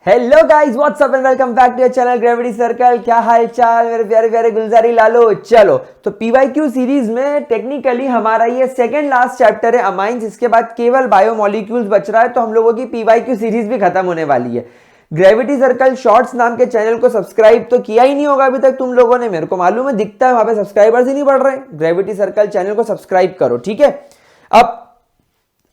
Hello guys, what's up and welcome back to your channel gravity circle. क्या हाल चाल मेरे प्यारे प्यारे गुलजारी लालो। चलो तो पीवाईक्यू सीरीज में टेक्निकली हमारा ये सेकंड लास्ट चैप्टर है अमाइंस। इसके बाद केवल बायोमोलिक्यूल्स बच रहा है, तो हम लोगों की पीवाईक्यू सीरीज भी खत्म होने वाली है। ग्रेविटी सर्कल शॉर्ट्स नाम के चैनल को सब्सक्राइब तो किया ही नहीं होगा अभी तक तुम लोगों ने, मेरे को मालूम है, दिखता है वहां पे सब्सक्राइबर्स ही नहीं बढ़ रहे। ग्रेविटी सर्कल चैनल को सब्सक्राइब करो, ठीक है। अब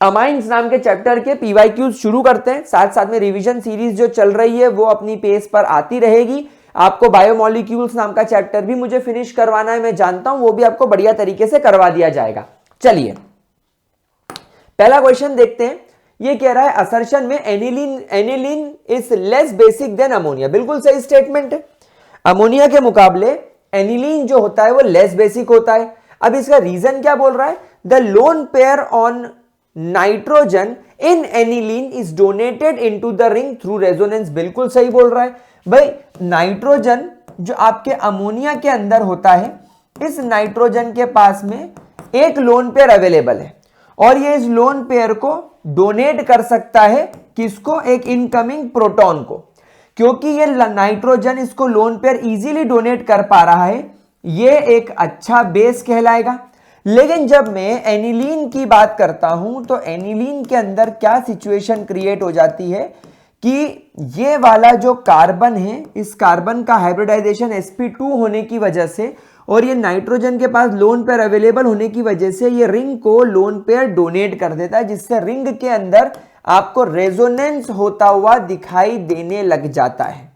अमाइंस नाम के चैप्टर के पीवाईक्यूज शुरू करते हैं, साथ साथ में रिवीजन सीरीज जो चल रही है वो अपनी पेस पर आती रहेगी। आपको बायोमोलिक्यूल्स नाम का चैप्टर भी मुझे फिनिश करवाना है, मैं जानता हूं, वो भी आपको बढ़िया तरीके से करवा दिया जाएगा। चलिए पहला क्वेश्चन देखते हैं। ये कह रहा है असर्शन में aniline is less basic than ammonia. बिल्कुल सही स्टेटमेंट है। अमोनिया के मुकाबले एनिलीन जो होता है वो लेस बेसिक होता है। अब इसका रीजन क्या बोल रहा है? The lone pair on nitrogen in aniline is donated into the ring through resonance. बिल्कुल सही बोल रहा है भाई। नाइट्रोजन जो आपके अमोनिया के अंदर होता है, इस नाइट्रोजन के पास में एक लोन पेयर अवेलेबल है और ये इस लोन पेयर को डोनेट कर सकता है किसको? एक इनकमिंग प्रोटॉन को। क्योंकि ये नाइट्रोजन इसको लोन पेयर इजीली डोनेट कर पा रहा है, ये एक अच्छा बेस कहलाएगा। लेकिन जब मैं एनिलीन की बात करता हूं तो एनिलीन के अंदर क्या सिचुएशन क्रिएट हो जाती है कि ये वाला जो कार्बन है, इस कार्बन का हाइब्रिडाइजेशन sp2 होने की वजह से और ये नाइट्रोजन के पास लोन पेयर अवेलेबल होने की वजह से ये रिंग को लोन पेयर डोनेट कर देता है, जिससे रिंग के अंदर आपको रेजोनेंस होता हुआ दिखाई देने लग जाता है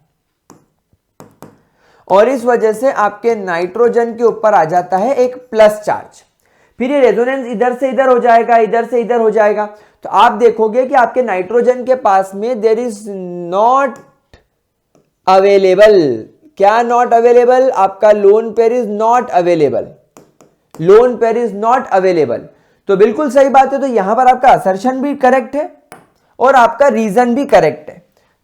और इस वजह से आपके नाइट्रोजन के ऊपर आ जाता है एक प्लस चार्ज। फिर ये रेजोनेंस इधर से इधर हो जाएगा, इधर से इधर हो जाएगा, तो आप देखोगे कि आपके नाइट्रोजन के पास में देयर इज नॉट अवेलेबल। क्या नॉट अवेलेबल? आपका lone pair is not available. Lone pair is not available. तो बिल्कुल सही बात है। तो यहां पर आपका असर्शन भी करेक्ट है और आपका रीजन भी करेक्ट है।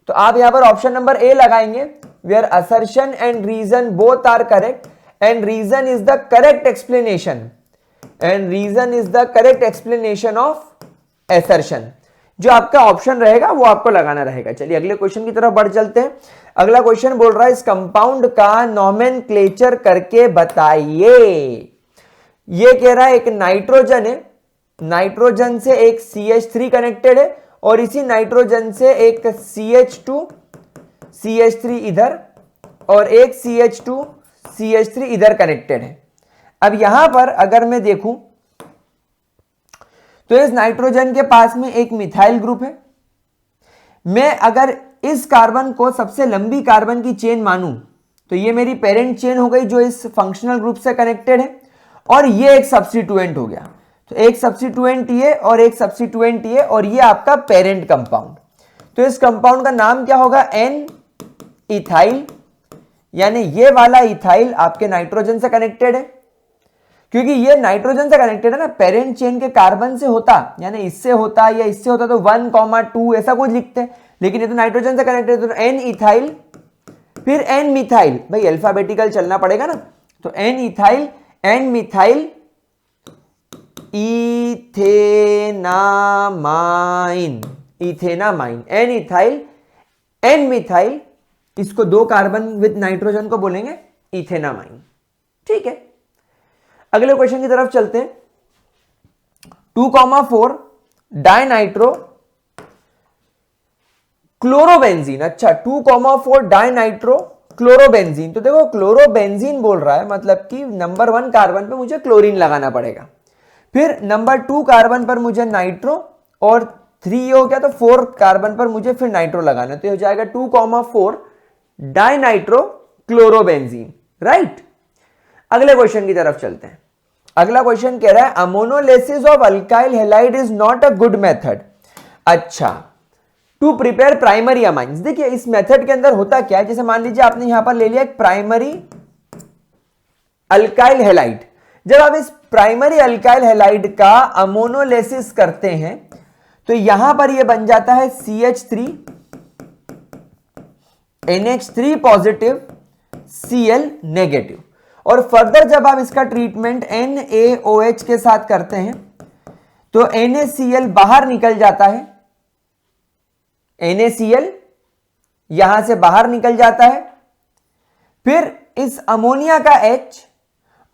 तो आप यहां पर ऑप्शन नंबर ए लगाएंगे, where assertion and reason both are correct and reason is the correct explanation and reason is the correct explanation of assertion. जो आपका ऑप्शन रहेगा वो आपको लगाना रहेगा। चलिए अगले क्वेश्चन की तरफ बढ़ चलते हैं। अगला क्वेश्चन बोल रहा है इस कंपाउंड का नोमेनक्लेचर करके बताइए। ये कह रहा है एक नाइट्रोजन है, नाइट्रोजन से एक CH3 कनेक्टेड है और इसी नाइट्रोजन से एक CH3 इधर और एक CH3 इधर कनेक्टेड है। अब यहां पर अगर मैं देखूं तो इस नाइट्रोजन के पास में एक मिथाइल ग्रुप है। मैं अगर इस कार्बन को सबसे लंबी कार्बन की चेन मानूं तो ये मेरी पेरेंट चेन हो गई जो इस फंक्शनल ग्रुप से कनेक्टेड है और ये एक सब्स्टिट्यूएंट हो गया। तो एक सब्स्टिट्यूएंट ये और एक सब्स्टिट्यूएंट ये और ये आपका पेरेंट कंपाउंड। तो इस कंपाउंड का नाम क्या होगा? N ethyl. यानी ये वाला इथाइल आपके नाइट्रोजन से कनेक्टेड है। क्योंकि ये नाइट्रोजन से कनेक्टेड है ना, पेरेंट चेन के कार्बन से होता, यानी इससे होता या इससे होता तो 1,2 ऐसा कुछ लिखते हैं, लेकिन ये तो नाइट्रोजन से कनेक्टेड है। तो एन इथाइल फिर एन मिथाइल, भाई अल्फाबेटिकल चलना पड़ेगा ना। तो N ethyl N methyl ethanamine N ethyl N methyl, इसको दो कार्बन विद नाइट्रोजन को बोलेंगे इथेनामाइन। ठीक है, अगले क्वेश्चन की तरफ चलते हैं। 2,4 डाइनाइट्रो क्लोरोबेंजीन। अच्छा, 2,4 डाइनाइट्रो क्लोरोबेंजीन। तो देखो क्लोरोबेंजीन बोल रहा है, मतलब कि नंबर 1 कार्बन पे मुझे क्लोरीन लगाना पड़ेगा, फिर नंबर 2 कार्बन पर मुझे नाइट्रो और 3 हो गया तो 4 कार्बन पर मुझे फिर नाइट्रो लगाना। तो हो जाएगा 2,4 डाइनाइट्रो क्लोरोबेंजीन। राइट, अगले क्वेश्चन की तरफ चलते हैं। अगला क्वेश्चन कह रहा है ammonolysis of alkyl halide is not a good method. अच्छा, टू प्रिपेयर प्राइमरी अमाइंस। देखिए इस मेथड के अंदर होता क्या है, जैसे मान लीजिए आपने यहां पर ले लिया एक प्राइमरी अल्काइल हैलाइड। जब आप इस प्राइमरी अल्काइल हैलाइड का अमोनोलिसिस करते हैं तो यहां पर यह बन जाता है CH3 NH3 positive Cl negative. और फर्दर जब आप इसका ट्रीटमेंट NaOH के साथ करते हैं तो NaCl बाहर निकल जाता है, NaCl यहां से बाहर निकल जाता है, फिर इस अमोनिया का H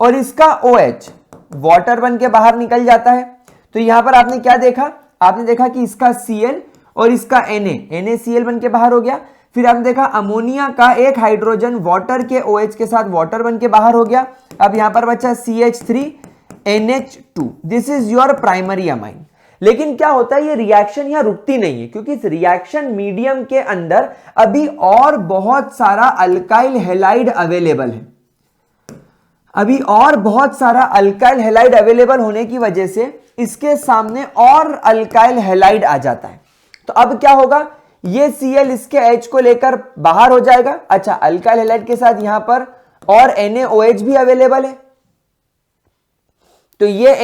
और इसका OH वाटर बन के बाहर निकल जाता है। तो यहां पर आपने क्या देखा, आपने देखा कि इसका Cl और इसका NaCl बन के बाहर हो गया। फिर आपने देखा अमोनिया का एक हाइड्रोजन वाटर के OH के साथ वाटर बन के बाहर हो गया। अब यहां पर बचा CH3NH2, this is your primary amine. लेकिन क्या होता है, ये रिएक्शन यहां रुकती नहीं है, क्योंकि इस रिएक्शन मीडियम के अंदर अभी और बहुत सारा अल्काइल हैलाइड अवेलेबल है। अभी और बहुत सारा अल्काइल हैलाइड अवेलेबल होने की वजह से इसके सामने और अल्काइल हैलाइड आ जाता है। तो अब क्या होगा, ये Cl इसके H को लेकर बाहर हो जाएगा। अच्छा, अल्काइल हैलाइड के साथ यहां पर और NaOH भी अवेलेबल है, तो ये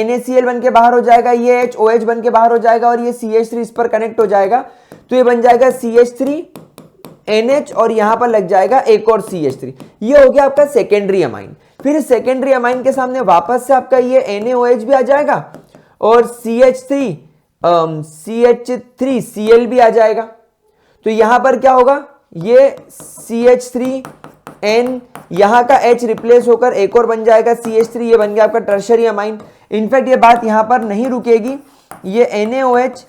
NaCl बन के बाहर हो जाएगा, ये HOH बन के बाहर हो जाएगा और ये CH3 इस पर कनेक्ट हो जाएगा। तो ये बन जाएगा CH3NH और यहां पर लग जाएगा एक और CH3। ये हो गया आपका सेकेंडरी अमाइन। फिर सेकेंडरी अमाइन के सामने वापस से आपका ये NaOH भी आ जाएगा और CH3Cl भी आ जाएगा। तो यहां पर क्या होगा, ये CH3N यहां का H रिप्लेस होकर एक और बन जाएगा CH3, ये बन गया आपका टर्शरी अमाइन। इनफैक्ट ये बात यहां पर नहीं रुकेगी, ये NaOH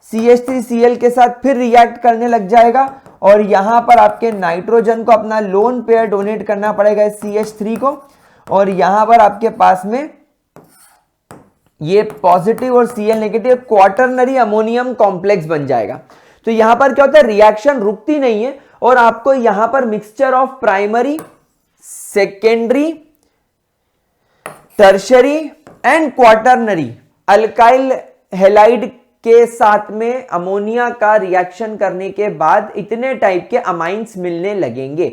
CH3Cl के साथ फिर रिएक्ट करने लग जाएगा और यहां पर आपके नाइट्रोजन को अपना लोन पेयर डोनेट करना पड़ेगा CH3 को, और यहां पर आपके पास में ये पॉजिटिव और Cl negative quaternary ammonium complex बन जाएगा। तो यहां पर क्या होता है, रिएक्शन रुकती नहीं है और आपको यहां पर mixture of primary, secondary, tertiary and quaternary alkyl halide के साथ में अमोनिया का रिएक्शन करने के बाद इतने टाइप के अमाइंस मिलने लगेंगे।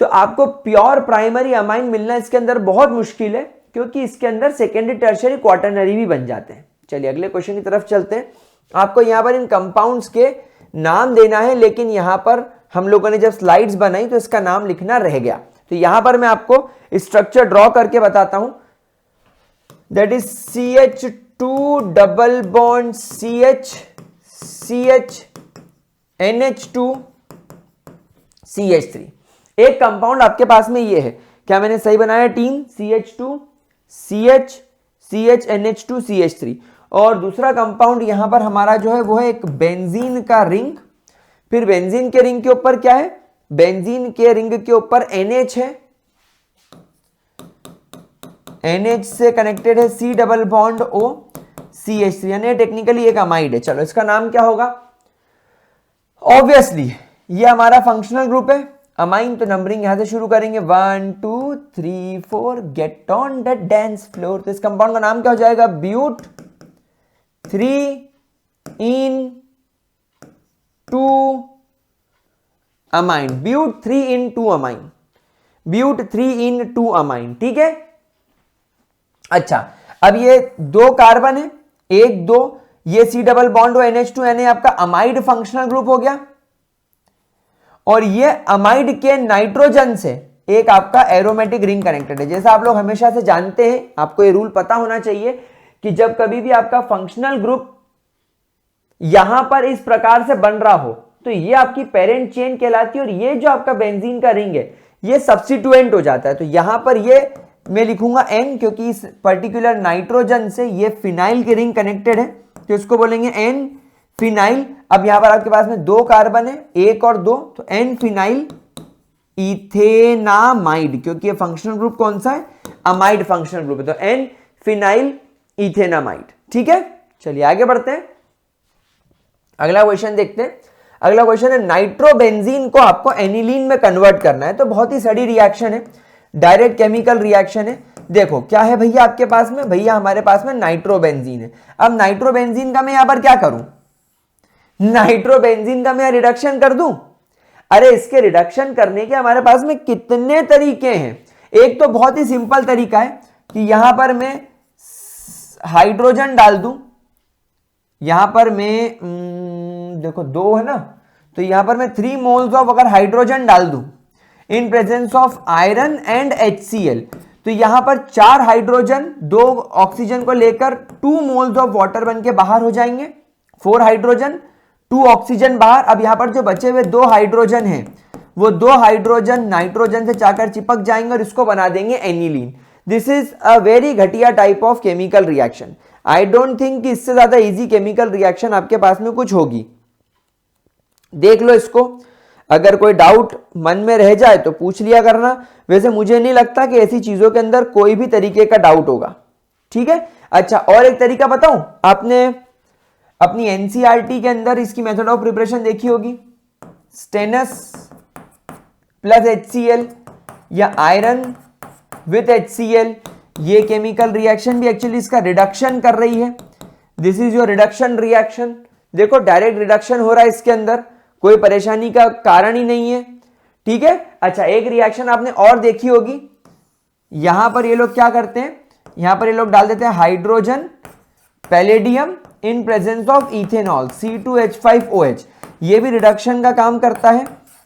तो आपको प्योर प्राइमरी अमाइन मिलना इसके अंदर बहुत मुश्किल है, क्योंकि इसके अंदर सेकेंडरी, टर्शरी, क्वाटरनरी भी बन जाते हैं। चलिए अगले क्वेश्चन की तरफ चलते हैं। आपको यहां पर इन कंपाउंड्स के नाम देना है, लेकिन यहां पर हम लोगों ने जब स्लाइड्स बनाई तो इसका नाम लिखना रह गया। तो यहां पर मैं आपको स्ट्रक्चर ड्रॉ करके बताता हूं। That is CH2 double bond CH NH2 CH3। एक कंपाउंड आपके पास में ये है, क्या मैंने सही बनाया team? CH2 CH NH2 CH3। और दूसरा कंपाउंड यहां पर हमारा जो है वो है एक बेंजीन का रिंग। फिर बेंजीन के रिंग के ऊपर क्या है, बेंजीन के रिंग के ऊपर NH है, NH से कनेक्टेड है C double bond O CH3, यानी टेक्निकली एक अमाइड है। चलो इसका नाम क्या होगा? ऑब्वियसली ये हमारा फंक्शनल ग्रुप है अमाइन, तो नंबरिंग यहां से शुरू करेंगे 1 2 3 4, get on the dance floor. तो इस कंपाउंड का नाम क्या हो जाएगा? But 3in2 amine, but 3in2 amine, but 3in2 amine. ठीक है। अच्छा, अब ये दो कार्बन है, 1 2, ये C डबल बॉन्ड NH2 यानी आपका अमाइड फंक्शनल ग्रुप हो गया, और ये अमाइड के नाइट्रोजन से एक आपका एरोमेटिक रिंग कनेक्टेड है। जैसा आप लोग हमेशा से जानते हैं, आपको ये रूल पता होना चाहिए कि जब कभी भी आपका फंक्शनल ग्रुप यहां पर इस प्रकार से बन रहा हो तो ये आपकी पेरेंट चेन कहलाती है, और ये जो आपका बेंजीन का रिंग है ये सब्स्टिट्यूएंट हो जाता है। तो यहां पर ये मैं लिखूंगा N, क्योंकि इस पर्टिकुलर नाइट्रोजन से ये फिनाइल की रिंग कनेक्टेड है, तो इसको बोलेंगे N फिनाइल। अब यहां पर आपके पास में 2 कार्बन है, 1 और 2, तो N फिनाइल इथेनामाइड, क्योंकि ये फंक्शनल ग्रुप कौन सा है? अमाइड फंक्शनल ग्रुप है, तो N फिनाइल इथेनामाइड। ठीक है, चलिए आगे बढ़ते हैं, अगला क्वेश्चन देखते हैं। अगला क्वेश्चन है, नाइट्रोबेंजीन को आपको एनिलीन में कन्वर्ट करना है। तो बहुत ही सड़ी रिएक्शन है, डायरेक्ट केमिकल रिएक्शन है। देखो क्या है भैया आपके पास में, भैया हमारे पास में नाइट्रोबेंजीन है। अब नाइट्रोबेंजीन का मैं यहां पर क्या करूं? नाइट्रोबेंजीन का मैं रिडक्शन कर दूं? अरे इसके रिडक्शन करने के हमारे पास में कितने तरीके हैं। एक तो बहुत ही सिंपल तरीका है कि यहां पर मैं हाइड्रोजन डाल दूं, यहां पर मैं देखो 2 है ना, तो यहां पर मैं 3 मोल्स ऑफ अगर हाइड्रोजन डाल दूं इन presence of iron and HCl, तो यहां पर 4 हाइड्रोजन 2 ऑक्सीजन को लेकर 2 मोल्स ऑफ वाटर बन के बाहर हो जाएंगे। 4 हाइड्रोजन 2 ऑक्सीजन बाहर। अब यहां पर जो बचे हुए 2 हाइड्रोजन हैं वो 2 हाइड्रोजन नाइट्रोजन से जाकर चिपक जाएंगे और इसको बना देंगे aniline. This is a very घटिया type of chemical reaction. I don't think कि इससे ज्यादा इजी केमिकल रिएक्शन आपके पास में कुछ होगी। देख लो इसको, अगर कोई डाउट मन में रह जाए तो पूछ लिया करना। वैसे मुझे नहीं लगता कि ऐसी चीजों के अंदर कोई भी तरीके का डाउट होगा। ठीक है, अच्छा और एक तरीका बताऊं, आपने अपनी एनसीईआरटी के अंदर इसकी मेथड ऑफ प्रिपरेशन देखी होगी। स्टेनस प्लस HCl या आयरन विथ HCl, ये केमिकल रिएक्शन भी एक्चुअली इसका रिडक्शन कर रही है। This is your reduction reaction. देखो डायरेक्ट रिडक्शन हो रहा है इसके अंदर, कोई परेशानी का कारण ही नहीं है। ठीक है, अच्छा एक रिएक्शन आपने और देखी होगी, यहां पर ये लोग क्या करते हैं, यहां पर ये लोग डाल देते हैं hydrogen palladium in presence of ethanol C2H5OH, ये भी रिडक्शन का काम करता है।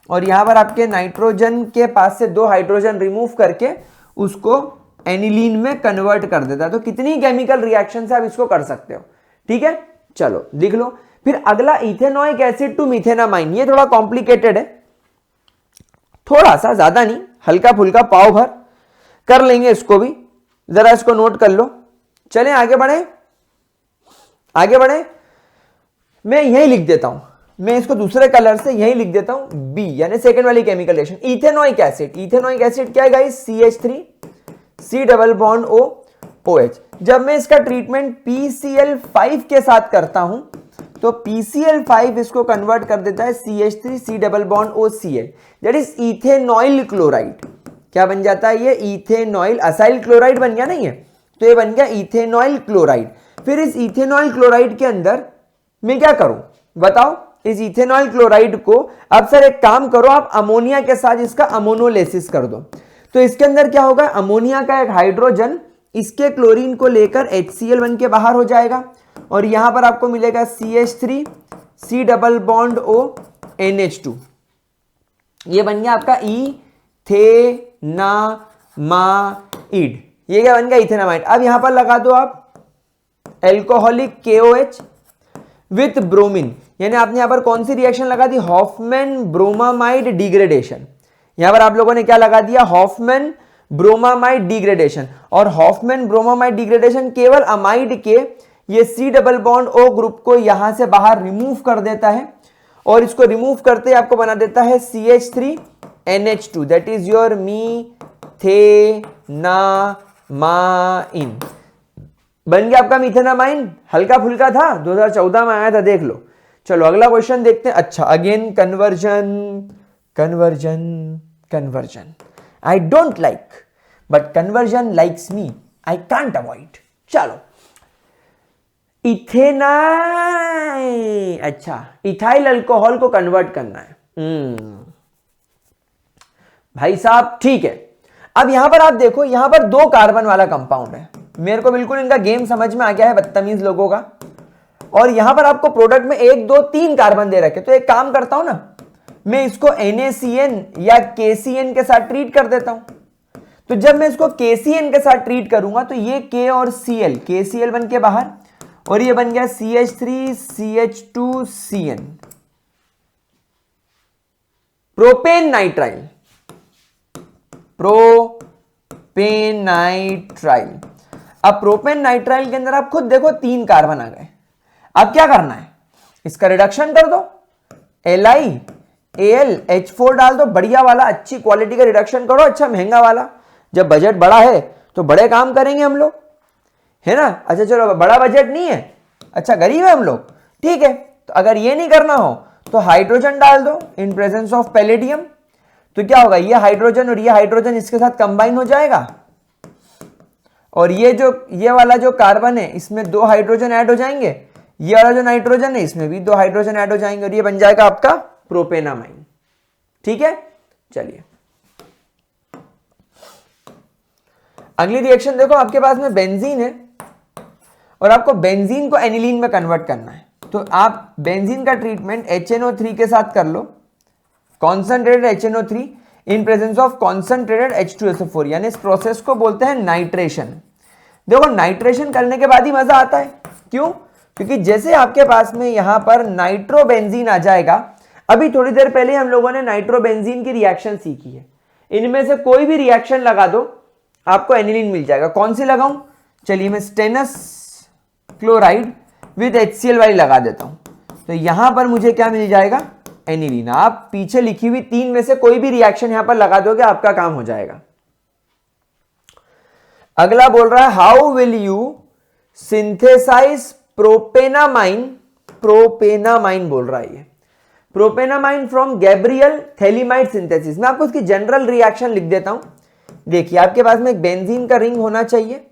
और यहां पर आपके नाइट्रोजन के पास से 2 हाइड्रोजन रिमूव करके उसको एनिलीन में कन्वर्ट कर देता है। तो कितनी केमिकल रिएक्शन से आप इसको कर सकते हो। ठीक है, चलो लिख लो। फिर अगला इथेनोइक एसिड टू मिथेनामाइन, ये थोड़ा कॉम्प्लिकेटेड है, थोड़ा सा, ज्यादा नहीं, हल्का फुल्का पाव भर कर लेंगे इसको भी, जरा इसको नोट कर लो। चलें आगे बढ़े, आगे बढ़े। मैं यही लिख देता हूं, मैं इसको दूसरे कलर से यही लिख देता हूं, बी यानी सेकंड वाली chemical reaction ethanoic acid. Ethanoic acid क्या है guys, CH3 C double bond O OH। जब मैं इसका ट्रीटमेंट PCl5 के साथ करता हूं तो PCl5 इसको कन्वर्ट कर देता है CH3 C double bond OCl, that is ethanoyl chloride. क्या बन जाता है ये, इथेनॉइल, असाइल क्लोराइड बन गया नहीं है, तो ये बन गया इथेनॉइल क्लोराइड। फिर इस इथेनॉइल क्लोराइड के अंदर मैं क्या करूं बताओ, इस इथेनॉइल क्लोराइड को अब सर एक काम करो, आप अमोनिया के साथ इसका अमोनोलेसिस कर दो। तो इसके अंदर क्या होगा, अमोनिया का एक हाइड्रोजन इसके क्लोरीन को लेकर HCl बन के बाहर हो जाएगा और यहां पर आपको मिलेगा CH3 C double bond O NH2, ये बन गया आपका इथेनामाइड। ये क्या बन गया, इथेनामाइड। अब यहां पर लगा दो आप एल्कोहलिक KOH विथ ब्रोमीन, यानी आपने यहां पर कौन सी रिएक्शन लगा दी, हॉफमैन ब्रोमामाइड डिग्रेडेशन। यहां पर आप लोगों ने क्या लगा दिया, हॉफमैन ब्रोमामाइड डिग्रेडेशन। और हॉफमैन ब्रोमामाइड डिग्रेडेशन केवल अमाइड के ये C double bond O group को यहां से बाहर रिमूव कर देता है और इसको रिमूव करते आपको बना देता है CH3NH2, दैट इज योर मीथेनामाइन। बन गया आपका मीथेनामाइन। हल्का फुल्का था, 2014 में आया था, देख लो। चलो अगला क्वेश्चन देखते हैं। अच्छा again conversion conversion conversion, I don't like but conversion likes me, I can't avoid. चलो इथेनाइल, अच्छा इथाइल अल्कोहल को कन्वर्ट करना है। भाई साहब ठीक है। अब यहां पर आप देखो, यहां पर 2 कार्बन वाला कंपाउंड है, मेरे को बिल्कुल इनका गेम समझ में आ गया है बदतमीज लोगों का। और यहां पर आपको प्रोडक्ट में 1 2 3 कार्बन दे रखे, तो एक काम करता हूं ना, मैं इसको NaCN या KCN के साथ ट्रीट कर देता हूं। तो जब मैं इसको KCN के साथ ट्रीट करूंगा तो ये K और Cl, KCl बन के बाहर और ये बन गया CH3 CH2CN, propane nitrile, propane nitrile. अब प्रोपेन नाइट्राइल के अंदर आप खुद देखो 3 कार्बन आ गए। अब क्या करना है, इसका रिडक्शन कर दो, LiAlH4 डाल दो, बढ़िया वाला, अच्छी क्वालिटी का रिडक्शन करो, अच्छा महंगा वाला। जब बजट बड़ा है तो बड़े काम करेंगे हम लोग, है ना। अच्छा चलो बड़ा बजट नहीं है, अच्छा गरीब है हम लोग, ठीक है। तो अगर ये नहीं करना हो तो हाइड्रोजन डाल दो इन प्रेजेंस ऑफ पैलेडियम, तो क्या होगा, ये हाइड्रोजन और ये हाइड्रोजन इसके साथ कंबाइन हो जाएगा और ये वाला जो कार्बन है इसमें 2 हाइड्रोजन ऐड हो जाएंगे, ये वाला जो नाइट्रोजन है इसमें भी 2 हाइड्रोजन ऐड हो जाएंगे और ये बन जाएगा आपका प्रोपेनामाइन। ठीक है, चलिए अगली रिएक्शन देखो। आपके पास में बेंजीन है और आपको बेंजीन को एनिलीन में कन्वर्ट करना है, तो आप बेंजीन का ट्रीटमेंट HNO3 के साथ कर लो, concentrated HNO3 in presence of concentrated H2SO4, यानी इस प्रोसेस को बोलते हैं नाइट्रेशन। देखो नाइट्रेशन करने के बाद ही मजा आता है, क्यों, क्योंकि जैसे आपके पास में यहां पर नाइट्रोबेंजीन आ जाएगा, अभी थोड़ी देर पहले हम लोगों ने नाइट्रोबेंजीन की रिएक्शन सीखी है, इनमें से कोई भी रिएक्शन लगा दो आपको एनिलीन मिल जाएगा। कौन सी लगाऊं? चलिए मैं स्टेनस क्लोराइड विद HCl वाली लगा देता हूं, तो यहां पर मुझे क्या मिल जाएगा? एनिलीन। आप पीछे लिखी हुई 3 में से कोई भी रिएक्शन यहां पर लगा दोगे, आपका काम हो जाएगा। अगला बोल रहा है how will you synthesize propanamine, propanamine बोल रहा है ये, propanamine from Gabriel phthalimide synthesis. मैं आपको उसकी जनरल रिएक्शन लिख देता हूं। देखिए आपके पास में एक बेंजीन का रिंग होना चाहिए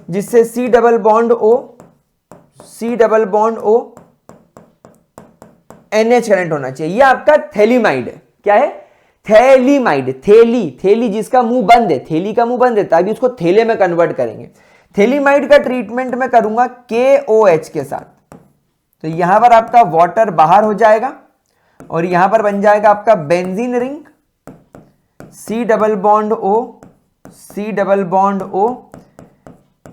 जिससे C double bond O NH current होना चाहिए। ये आपका थैलीमाइड है। क्या है? थैलीमाइड। थैली जिसका मुंह बंद है, थैली का मुंह बंद है, तभी उसको थैले में कन्वर्ट करेंगे। थैलीमाइड का ट्रीटमेंट मैं करूंगा KOH के साथ, तो यहां पर आपका वाटर बाहर हो जाएगा और यहां पर बन जाएगा आपका benzene ring C double bond O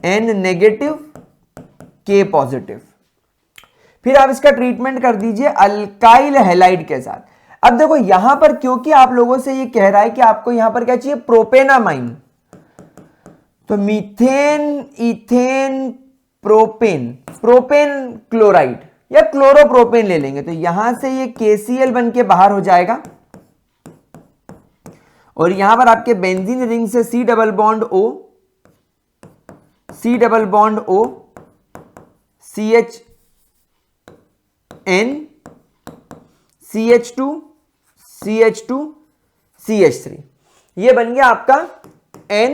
N negative K positive. फिर आप इसका ट्रीटमेंट कर दीजिए अल्काइल हैलाइड के साथ। अब देखो यहां पर क्योंकि आप लोगों से ये कह रहा है कि आपको यहां पर क्या चाहिए? प्रोपेनामाइन, तो मीथेन, इथेन, प्रोपेन क्लोराइड या क्लोरोप्रोपेन ले लेंगे, तो यहां से ये KCl बन के बाहर हो जाएगा और यहां पर आपके बेंजीन रिंग से C double bond O CHN CH2 CH3, ये बन गया आपका N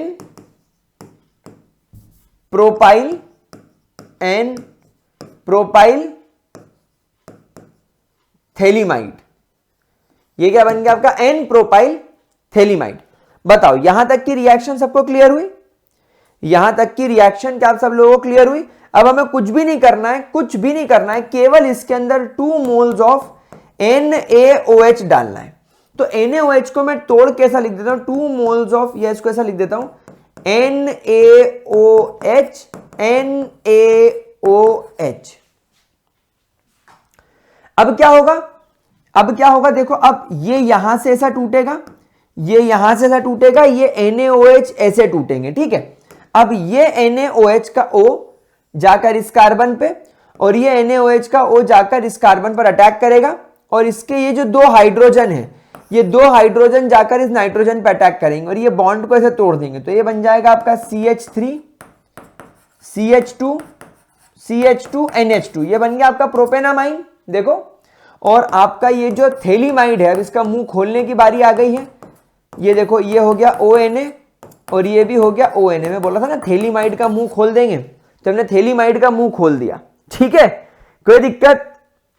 प्रोपाइल थैलीमाइड। ये क्या बन गया आपका? N propyl phthalimide. बताओ यहां तक की रिएक्शन सबको क्लियर हुई? यहां तक की रिएक्शन क्या आप सब लोगों को क्लियर हुई? अब हमें कुछ भी नहीं करना है, केवल इसके अंदर 2 मोल्स ऑफ NaOH डालना है। तो NaOH को मैं तोड़ के ऐसा लिख देता हूं 2 मोल्स ऑफ, या इसको ऐसा लिख देता हूं NaOH। अब क्या होगा? देखो अब ये यहां से ऐसा टूटेगा, ये यहां से ऐसा टूटेगा, ये NaOH ऐसे टूटेंगे, ठीक है। अब ये NaOH का O जाकर इस कार्बन पे और ये NaOH का O जाकर इस कार्बन पर अटैक करेगा और इसके ये जो 2 हाइड्रोजन है, ये 2 हाइड्रोजन जाकर इस नाइट्रोजन पर अटैक करेंगे और ये बॉन्ड को ऐसे तोड़ देंगे, तो ये बन जाएगा आपका CH3 CH2 NH2, ये बन गया आपका प्रोपेनामाइन। देखो, और आपका ये जो थैलीमाइड है, अब इसका मुंह खोलने की बारी आ गई है। ये देखो, ये हो गया ONA और ये भी हो गया ONA। मैं बोला था ना थैलीमाइड का मुंह खोल देंगे, तो हमने थैलीमाइड का मुंह खोल दिया, ठीक है। कोई दिक्कत?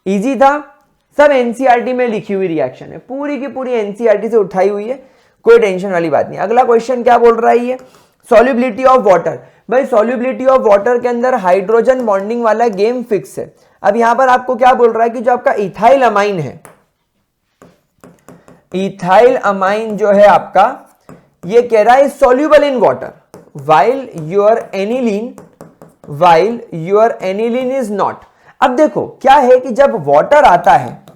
इजी था, सब एनसीईआरटी में लिखी हुई रिएक्शन है, पूरी की पूरी एनसीईआरटी से उठाई हुई है, कोई टेंशन वाली बात नहीं। अगला क्वेश्चन क्या बोल रहा है ये? Solubility of water. भाई सॉल्युबिलिटी ऑफ वाटर के अंदर हाइड्रोजन बॉन्डिंग वाला गेम फिक्स है। अब यहां पर आपको क्या बोल रहा है कि जो आपका इथाइल अमाइन है, इथाइल अमाइन जो है आपका, ये कह रहा है soluble in water while your aniline is not. अब देखो क्या है कि जब वाटर आता है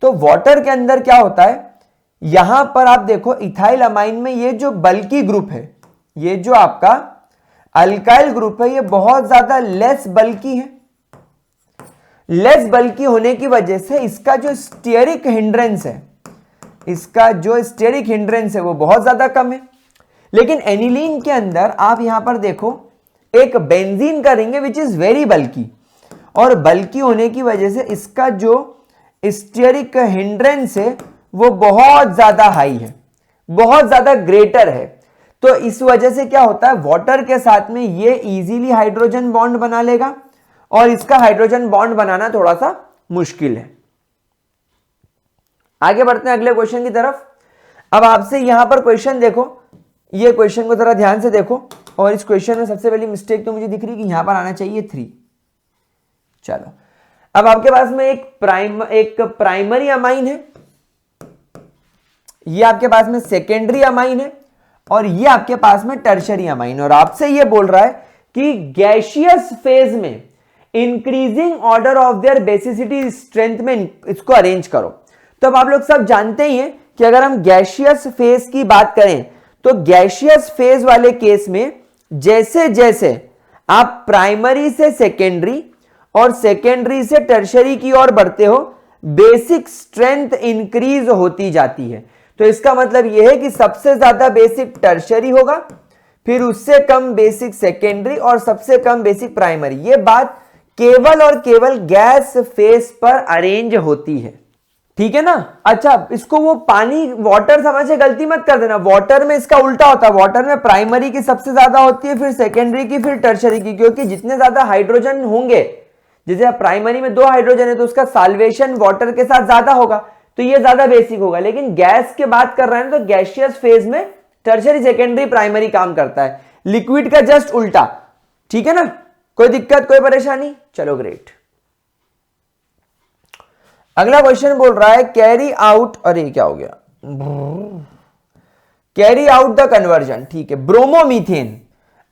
तो वाटर के अंदर क्या होता है, यहां पर आप देखो इथाइल अमाइन में ये जो बल्की ग्रुप है, ये जो आपका अल्काइल ग्रुप है, ये बहुत ज्यादा लेस बल्की है। लेस बल्की होने की वजह से इसका जो स्टेरिक हिंड्रेंस है, वो बहुत ज्यादा कम है। लेकिन एनिलीन के अंदर आप यहां पर देखो एक बेंजीन का रिंग है विच इज वेरी बल्की, और बल्की होने की वजह से इसका जो स्टेरिक हिंड्रेंस है वो बहुत ज्यादा हाई है, बहुत ज्यादा ग्रेटर है। तो इस वजह से क्या होता है, वाटर के साथ में ये इजीली हाइड्रोजन बॉन्ड बना लेगा और इसका हाइड्रोजन बॉन्ड बनाना थोड़ा सा मुश्किल है। आगे बढ़ते हैं अगले क्वेश्चन की तरफ। अब आपसे यहां पर क्वेश्चन देखो, ये क्वेश्चन को जरा ध्यान से देखो, और इस क्वेश्चन में सबसे पहली मिस्टेक तो मुझे दिख रही है कि यहां पर आना चाहिए 3। चलो, अब आपके पास में एक प्राइमरी अमाइन है, ये आपके पास में सेकेंडरी अमाइन है, और ये आपके पास में टर्शरी अमाइन। और आपसे ये बोल रहा है कि गैसियस फेज में increasing order of their basicity strength में इसको अरेंज करो। तो अब आप लोग सब जानते ही हैं कि अगर हम गैसियस फेज की बात करें तो गैसियस फेज वाले केस में जैसे जैसे आप प्राइमरी से सेकेंडरी और सेकेंडरी से टर्शरी की ओर बढ़ते हो, बेसिक स्ट्रेंथ इंक्रीज होती जाती है। तो इसका मतलब यह है कि सबसे ज्यादा बेसिक टर्शरी होगा, फिर उससे कम बेसिक सेकेंडरी और सबसे कम बेसिक प्राइमरी। यह बात केवल और केवल गैस फेज पर अरेंज होती है, ठीक है ना। अच्छा, इसको वो पानी वाटर समझ के गलती मत कर देना, वाटर में इसका उल्टा होता है। वाटर में प्राइमरी की सबसे ज्यादा होती है, फिर सेकेंडरी की, फिर टर्शरी की, क्योंकि जितने ज्यादा हाइड्रोजन होंगे, जैसे प्राइमरी में 2 हाइड्रोजन है तो उसका साल्वेशन वाटर के साथ ज्यादा होगा, तो ये ज्यादा बेसिक होगा। लेकिन गैस की बात कर रहे हैं तो गैसियस फेज में टर्शरी सेकेंडरी प्राइमरी काम करता है, लिक्विड का जस्ट उल्टा, ठीक है ना। कोई दिक्कत, कोई परेशानी? चलो ग्रेट। अगला क्वेश्चन बोल रहा है कैरी आउट, अरे क्या हो गया, कैरी आउट द कन्वर्जन, ठीक है, ब्रोमोमीथेन।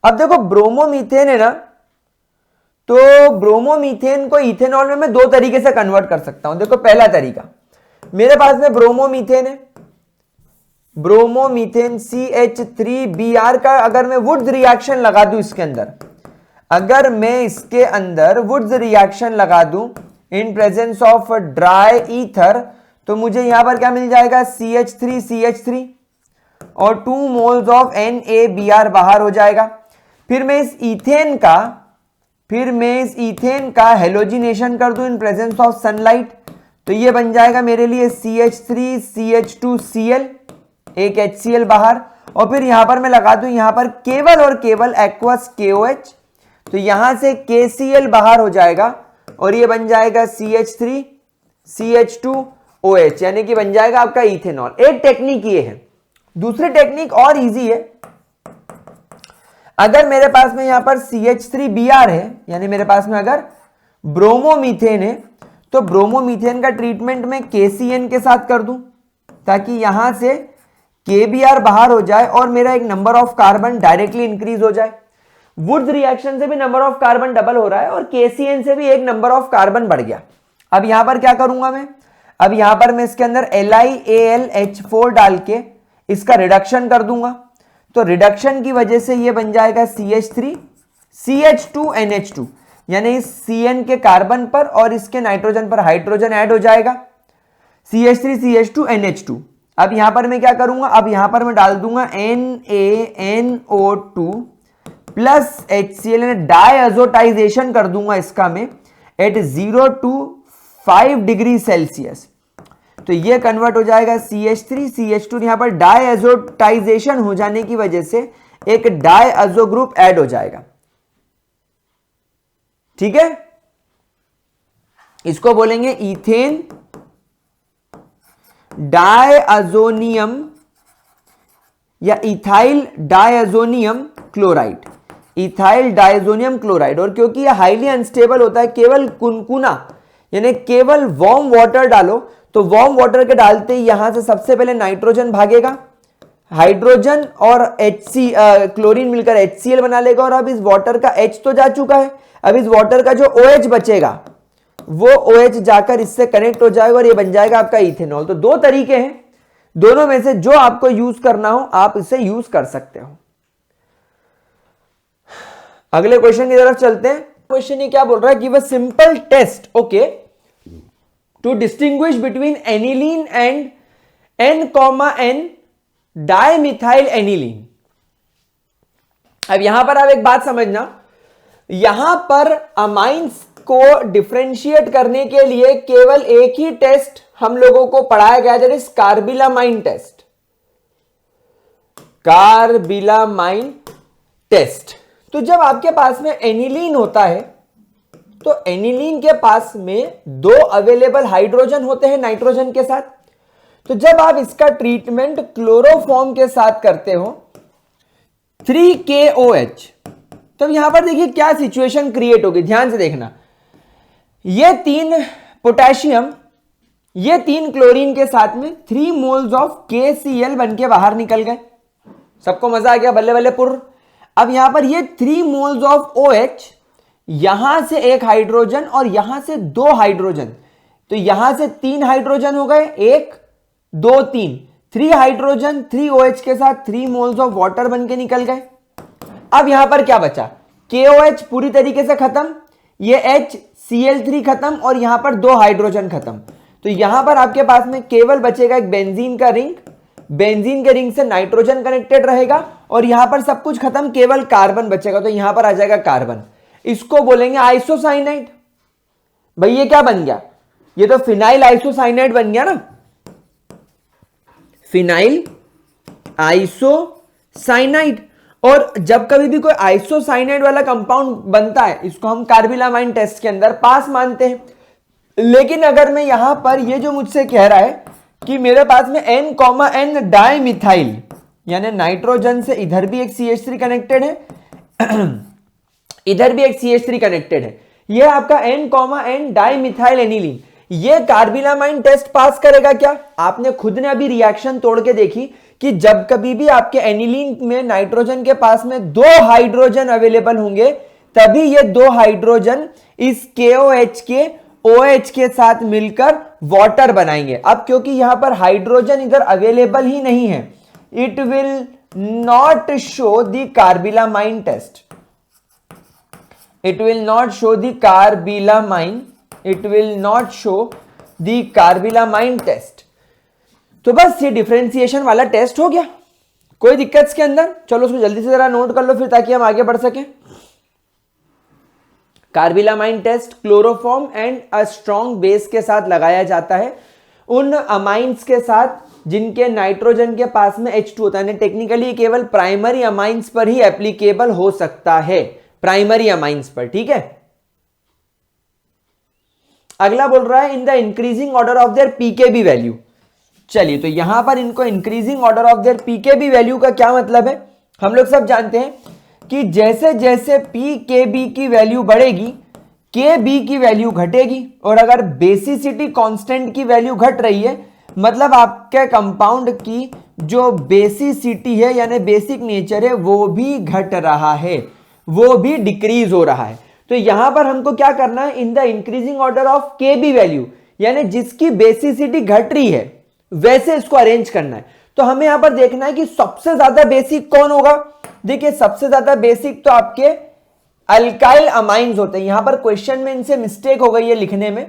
अब देखो ब्रोमोमीथेन है ना, तो ब्रोमोमीथेन को इथेनॉल में मैं 2 तरीके से कन्वर्ट कर सकता हूं। देखो पहला तरीका, मेरे पास में ब्रोमोमीथेन है, ब्रोमोमीथेन CH3Br का अगर मैं वुड्स रिएक्शन लगा दूं इसके अंदर, अगर मैं इसके अंदर वुड्स रिएक्शन लगा दूं इन प्रेजेंस ऑफ ड्राई ईथर, तो मुझे यहां पर क्या मिल जाएगा, CH3 और 2 मोल्स ऑफ NaBr बाहर हो जाएगा। फिर मैं इस इथेन का हेलोजिनेशन कर दूं इन प्रेजेंस ऑफ सनलाइट, तो ये बन जाएगा मेरे लिए CH3CH2Cl, एक HCl बाहर। और फिर यहां पर मैं लगा दूं यहां पर केवल और केवल एक्वस KOH, तो यहां से KCl बाहर हो जाएगा और ये बन जाएगा CH3CH2OH, यानी कि बन जाएगा आपका इथेनॉल। एक टेक्निक ये है। दूसरी टेक्निक और इजी है, अगर मेरे पास में यहां पर CH3Br है, यानी मेरे पास में अगर ब्रोमोमीथेन है, तो ब्रोमोमीथेन का ट्रीटमेंट मैं KCN के साथ कर दूं ताकि यहां से KBr बाहर हो जाए और मेरा एक number of carbon directly increase हो जाए। वुड्स रिएक्शन से भी नंबर ऑफ कार्बन डबल हो रहा है और KCN से भी एक नंबर ऑफ कार्बन बढ़ गया। अब यहां पर क्या करूंगा मैं, अब यहां पर मैं इसके अंदर LiAlH4 डाल के इसका रिडक्शन कर दूंगा, तो रिडक्शन की वजह से ये बन जाएगा CH3CH2NH2, यानी इस CN के कार्बन पर और इसके नाइट्रोजन पर हाइड्रोजन ऐड हो जाएगा, CH3CH2NH2। अब यहां पर मैं क्या करूंगा, अब यहां पर मैं डाल दूंगा NaNO2 प्लस HCl, डायअजोटाइजेशन कर दूंगा इसका मैं एट 0 to 5 डिग्री सेल्सियस, तो ये कन्वर्ट हो जाएगा CH3CH2। यहां पर डायअजोटाइजेशन हो जाने की वजह से एक डायअजो ग्रुप ऐड हो जाएगा, ठीक है। इसको बोलेंगे इथेन डायअजोनियम या ethyl diazonium chloride, ethyl diazonium chloride. और क्योंकि यह हाईली अनस्टेबल होता है, केवल कुनकुना यानी केवल वार्म वाटर डालो, तो वार्म वाटर के डालते ही यहां से सबसे पहले नाइट्रोजन भागेगा, हाइड्रोजन और क्लोरीन मिलकर HCl बना लेगा, और अब इस वाटर का H तो जा चुका है, अब इस वाटर का जो OH बचेगा वो OH जाकर इससे कनेक्ट हो जाएगा और ये बन जाएगा आपका इथेनॉल। तो 2 तरीके हैं, दोनों में से जो आपको यूज करना हो आप इसे यूज कर सकते हो। अगले क्वेश्चन की तरफ चलते हैं। क्वेश्चन ये क्या बोल रहा है, give a simple test okay to distinguish between aniline and N, dimethyl aniline. अब यहां पर आप एक बात समझना, यहां पर अमाइंस को डिफरेंशिएट करने के लिए केवल एक ही टेस्ट हम लोगों को पढ़ाया गया, that is carbylamine test, carbylamine test. तो जब आपके पास में एनिलीन होता है तो एनिलीन के पास में 2 अवेलेबल हाइड्रोजन होते हैं नाइट्रोजन के साथ। तो जब आप इसका ट्रीटमेंट क्लोरोफॉर्म के साथ करते हो 3KOH, तब यहां पर देखिए क्या सिचुएशन क्रिएट होगी, ध्यान से देखना। ये 3 पोटेशियम, ये 3 क्लोरीन के साथ में 3 मोल्स ऑफ KCl बन के बाहर निकल गए। सबको मजा आ गया, बल्ले बल्ले पुर। अब यहां पर ये 3 मोल्स ऑफ OH यहां से एक हाइड्रोजन और यहां से 2 हाइड्रोजन, तो यहां से 3 हाइड्रोजन हो गए, 1 2 3, 3 हाइड्रोजन 3 OH के साथ 3 मोल्स ऑफ वाटर बन के निकल गए। अब यहां पर क्या बचा, KOH पूरी तरीके से खत्म, ये HCl3 खत्म और यहां पर 2 हाइड्रोजन खत्म। तो यहां पर आपके पास में केवल बचेगा एक बेंजीन का रिंग, बेंजीन के रिंग से नाइट्रोजन कनेक्टेड रहेगा और यहां पर सब कुछ खत्म, केवल कार्बन बचेगा। तो यहां पर आ जाएगा कार्बन, इसको बोलेंगे आइसोसाइनाइड। भाई ये क्या बन गया, ये तो फिनाइल आइसोसाइनाइड बन गया ना, फिनाइल आइसोसाइनाइड। और जब कभी भी कोई आइसोसाइनाइड वाला कंपाउंड बनता है, इसको हम कार्बिलामाइन टेस्ट के अंदर पास मानते हैं। लेकिन अगर मैं यहां पर ये जो मुझसे कह रहा है कि मेरे पास में N, डाइमिथाइल, यानी नाइट्रोजन से इधर भी एक CH3 कनेक्टेड है इधर भी एक CH3 कनेक्टेड है, ये आपका N, डाइमिथाइल एनिलीन, ये कार्बिलामाइन टेस्ट पास करेगा क्या? आपने खुद ने अभी रिएक्शन तोड़ के देखी कि जब कभी भी आपके एनिलीन में नाइट्रोजन के पास में 2 हाइड्रोजन अवेलेबल होंगे, तभी ये 2 हाइड्रोजन इस KOH के OH के साथ मिलकर वाटर बनाएंगे। अब क्योंकि यहां पर हाइड्रोजन इधर अवेलेबल ही नहीं है, it will not show the carbylamine test, it will not show the carbylamine, it will not show the carbylamine test। तो बस ये डिफरेंशिएशन वाला टेस्ट हो गया, कोई दिक्कत इसके अंदर? चलो उसको जल्दी से जरा नोट कर लो फिर, ताकि हम आगे बढ़ सकें। Carbylamine test chloroform and a strong base के साथ लगाया जाता है उन अमाइंस के साथ जिनके नाइट्रोजन के पास में H2 होता है। टेक्निकली केवल प्राइमरी अमाइंस पर ही एप्लीकेबल हो सकता है, प्राइमरी अमाइंस पर, ठीक है। अगला बोल रहा है in the increasing order of their pKb value. चलिए, तो यहां पर इनको increasing order of their pKb value का क्या मतलब है? हम लोग सब जानते हैं कि जैसे जैसे पीकेबी की वैल्यू बढ़ेगी, केबी की वैल्यू घटेगी, और अगर बेसिसिटी कांस्टेंट की वैल्यू घट रही है, मतलब आपके कंपाउंड की जो बेसिसिटी है यानी बेसिक नेचर है वो भी घट रहा है, वो भी डिक्रीज हो रहा है। तो यहां पर हमको क्या करना है, in the increasing order of KB value, यानी जिसकी बेसिसिटी घट रही है वैसे इसको अरेंज करना है। तो हमें यहां पर देखना है कि सबसे ज्यादा बेसिक कौन होगा। देखिए, सबसे ज्यादा बेसिक तो आपके अल्काइल अमाइंस होते हैं। यहां पर क्वेश्चन में इनसे मिस्टेक हो गई है लिखने में,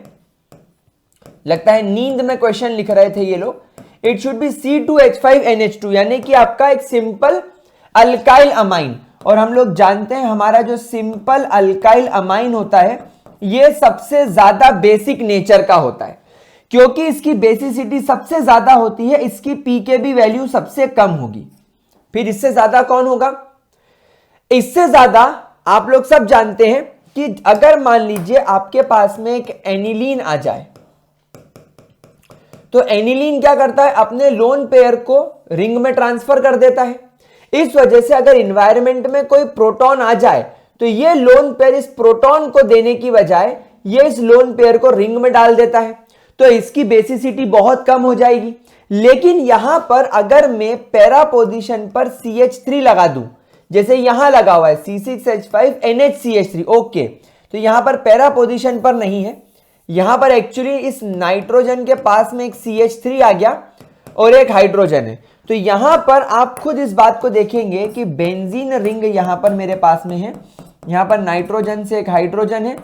लगता है नींद में क्वेश्चन लिख रहे थे ये लोग। इट शुड बी C2H5NH2, यानी कि आपका एक सिंपल अल्काइल अमाइन। और हम लोग जानते हैं हमारा जो सिंपल अल्काइल अमाइन होता है ये सबसे ज्यादा बेसिक नेचर का होता है, क्योंकि इसकी बेसिसिटी सबसे ज्यादा होती है, इसकी पीकेबी वैल्यू सबसे कम होगी। फिर इससे ज्यादा कौन होगा? इससे ज्यादा आप लोग सब जानते हैं कि अगर मान लीजिए आपके पास में एक एनिलीन आ जाए, तो एनिलीन क्या करता है, अपने लोन पेयर को रिंग में ट्रांसफर कर देता है। इस वजह से अगर इन्वायरमेंट में कोई प्रोटॉन आ जाए तो ये लोन पेयर इस प्रोटॉन को देने की बजाय ये इस लोन पेयर को रिंग में डाल देता है, तो इसकी बेसिसिटी बहुत कम हो जाएगी। लेकिन यहां पर अगर मैं पैरा पोजीशन पर CH3 लगा दूं, जैसे यहां लगा हुआ है C6H5NHCH3, ओके, तो यहां पर पैरा पोजीशन पर नहीं है, यहां पर एक्चुअली इस नाइट्रोजन के पास में एक CH3 आ गया और एक हाइड्रोजन है। तो यहां पर आप खुद इस बात को देखेंगे कि बेंजीन रिंग यहां पर मेरे पास में है, यहां पर नाइट्रोजन से एक हाइड्रोजन है,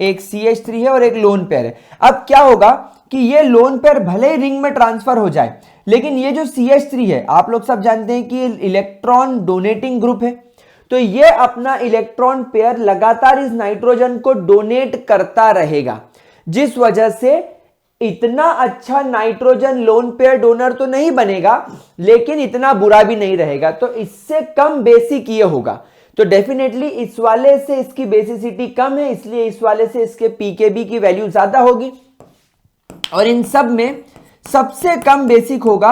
एक CH3 है और एक लोन पेयर है। अब क्या होगा कि ये लोन पेयर भले ही रिंग में ट्रांसफर हो जाए, लेकिन ये जो CH3 है आप लोग सब जानते हैं कि इलेक्ट्रॉन डोनेटिंग ग्रुप है, तो ये अपना इलेक्ट्रॉन पेयर लगातार इस नाइट्रोजन को डोनेट करता रहेगा, जिस वजह से इतना अच्छा नाइट्रोजन लोन पेयर डोनर तो नहीं बनेगा, लेकिन इतना बुरा भी नहीं रहेगा। तो इससे कम बेसिक ये होगा, तो डेफिनेटली इस वाले से इसकी बेसिसिटी कम है, इसलिए इस वाले से इसके पीकेबी की वैल्यू ज्यादा होगी। और इन सब में सबसे कम बेसिक होगा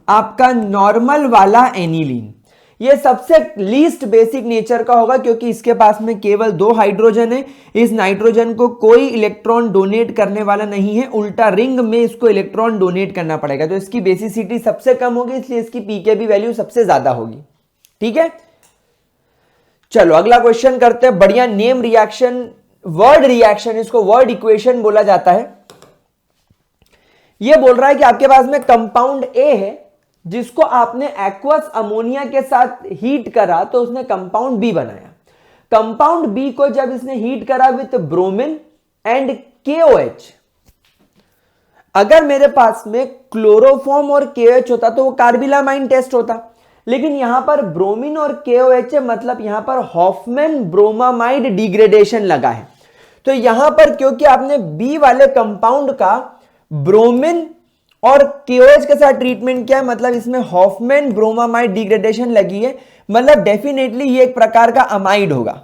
आपका नॉर्मल वाला एनिलीन, ये सबसे लीस्ट बेसिक नेचर का होगा, क्योंकि इसके पास में केवल 2 हाइड्रोजन है, इस नाइट्रोजन को कोई इलेक्ट्रॉन डोनेट करने वाला नहीं है, उल्टा रिंग में इसको इलेक्ट्रॉन डोनेट करना पड़ेगा, तो इसकी बेसिसिटी सबसे कम होगी, इसलिए इसकी पीकेबी वैल्यू सबसे ज्यादा होगी। ठीक है, चलो अगला क्वेश्चन करते हैं। बढ़िया नेम रिएक्शन वर्ड रिएक्शन, इसको वर्ड इक्वेशन बोला जाता है। यह बोल रहा है कि आपके पास में कंपाउंड ए है जिसको आपने एक्वस अमोनिया के साथ हीट करा तो उसने कंपाउंड बी बनाया। कंपाउंड बी को जब इसने हीट करा विथ ब्रोमीन एंड KOH, अगर मेरे पास में क्लोरोफॉर्म और KOH होता तो वो कार्बिलामाइन टेस्ट होता, लेकिन यहां पर ब्रोमीन और KOH है, मतलब यहां पर हॉफमैन ब्रोमामाइड डिग्रेडेशन लगा है। तो यहां पर क्योंकि आपने बी वाले कंपाउंड का ब्रोमीन और KOH के साथ ट्रीटमेंट किया है, मतलब इसमें हॉफमैन ब्रोमामाइड डिग्रेडेशन लगी है, मतलब डेफिनेटली ये एक प्रकार का अमाइड होगा।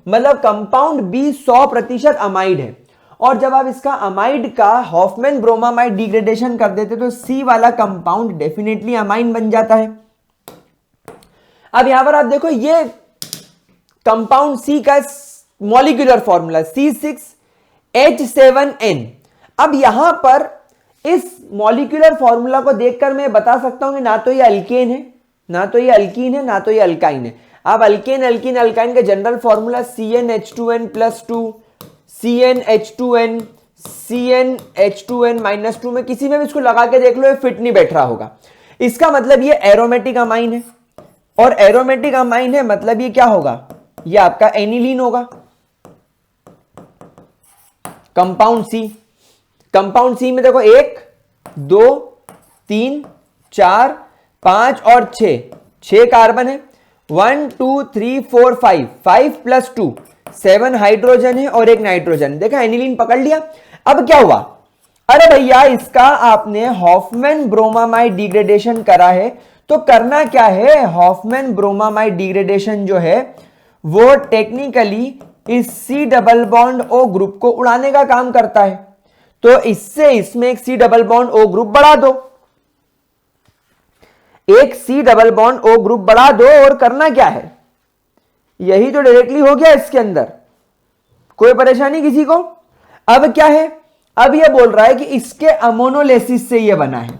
मतलब कंपाउंड बी 100% अमाइड है, और जब आप इसका अमाइड का हॉफमैन ब्रोमामाइड डिग्रेडेशन कर देते तो सी वाला कंपाउंड डेफिनेटली अमाइन बन जाता है। अब यहां पर आप देखो ये कंपाउंड सी का मॉलिक्यूलर फॉर्मूला C6H7N। अब यहां पर इस मॉलिक्यूलर फॉर्मूला को देखकर मैं बता सकता हूं कि ना तो ये अल्केन है, ना तो ये अल्कीन है, ना तो ये अल्काइन है। अब अल्केन अल्कीन अल्काइन का general formula CnH2n+2, CnH2n, CnH2n-2 में किसी में भी इसको लगा के देख लो, ये फिट नहीं बैठ रहा होगा। इसका मतलब ये एरोमेटिक अमाइन है, और एरोमेटिक अमाइन है मतलब ये क्या होगा, ये आपका एनिलीन होगा। कंपाउंड सी, कंपाउंड सी में देखो 1 2 3 4 5 और 6 कार्बन है। 1 2 3 4 5 5 + 2 7 हाइड्रोजन है और 1 नाइट्रोजन। देखा एनिलीन पकड़ लिया। अब क्या हुआ, अरे भैया इसका आपने हॉफमैन ब्रोमामाइड डिग्रेडेशन करा है, तो करना क्या है, हॉफमैन ब्रोमामाइड डिग्रेडेशन जो है वो टेक्निकली इस C double bond O group को उड़ाने का काम करता है। तो इससे इसमें एक C double bond O group बढ़ा दो, एक C double bond O group बढ़ा दो, और करना क्या है, यही तो डायरेक्टली हो गया इसके अंदर। कोई परेशानी किसी को? अब क्या है, अब ये बोल रहा है कि इसके अमोनोलेसिस से ये बना है,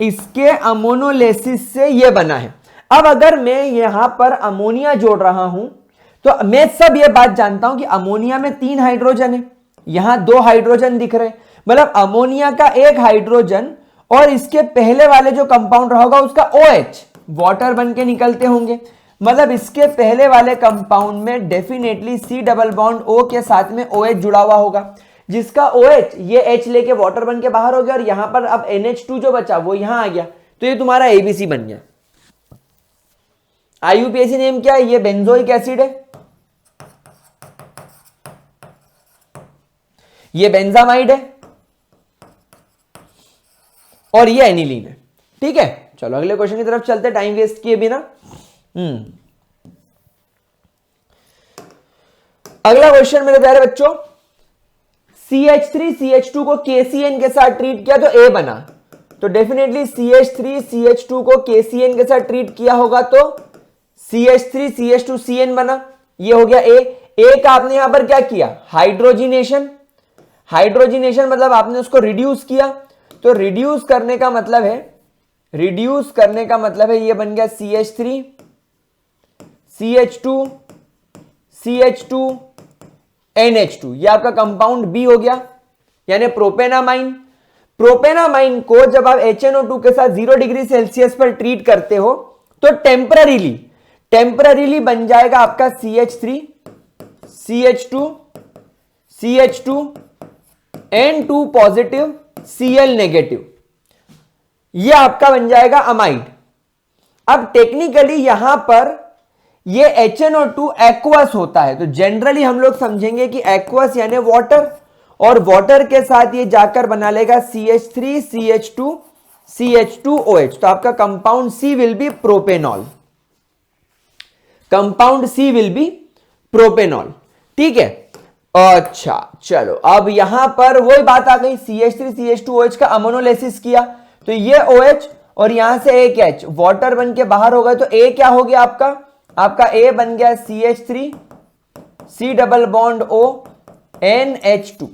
इसके अमोनोलेसिस से ये बना है। अब अगर मैं यहां पर अमोनिया जोड़ रहा हूं तो मैं सब ये बात जानता हूं कि अमोनिया में 3 हाइड्रोजन है, यहां 2 हाइड्रोजन दिख रहे हैं, मतलब अमोनिया का 1 हाइड्रोजन और इसके पहले वाले जो कंपाउंड रहा होगा उसका OH वाटर बन के निकलते होंगे। मतलब इसके पहले वाले कंपाउंड में definitely C double bond O के साथ में OH जुड़ा हुआ होगा, जिसका OH ये H लेके वाटर बन के बाहर हो गया, और यहां पर अब NH2 जो बचा वो यहां आ गया, तो ये तुम्हारा ABC बन गया। IUPAC नेम क्या है, ये बेंजोइक एसिड है, ये बेंजामाइड है, और ये एनिलीन है। ठीक है, चलो अगले क्वेश्चन की तरफ चलते, टाइम वेस्ट किए बिना। अगला क्वेश्चन मेरे प्यारे बच्चों, CH3CH2 को KCN के साथ ट्रीट किया तो A बना, तो डेफिनेटली CH3CH2 को KCN के साथ ट्रीट किया होगा तो CH3CH2CN बना, ये हो गया A का आपने यहां पर क्या किया, हाइड्रोजिनेशन। हाइड्रोजिनेशन मतलब आपने उसको रिड्यूस किया, तो रिड्यूस करने का मतलब है, रिड्यूस करने का मतलब है ये बन गया CH3 CH2 CH2 NH2, ये आपका कंपाउंड B हो गया, यानी प्रोपेनामाइन। प्रोपेनामाइन को जब आप HNO2 के साथ 0 डिग्री सेल्सियस पर ट्रीट करते हो तो टेम्पररीली बन जाएगा आपका CH3 CH2 CH2 N2 positive Cl negative, ये आपका बन जाएगा अमाइड। अब टेक्निकली यहां पर ये HNO2 एक्वस होता है, तो जनरली हम लोग समझेंगे कि एक्वस यानी वाटर, और वाटर के साथ ये जाकर बना लेगा CH3 CH2 CH2OH, तो आपका compound C will be propanol, compound C will be propanol. ठीक है, अच्छा चलो अब यहां पर वही बात आ गई, CH3 CH2OH का अमोनोलेसिस किया तो ये OH और यहां से एक H वाटर बन के बाहर हो गए, तो A क्या हो गया आपका A बन गया CH3 C double bond O NH2।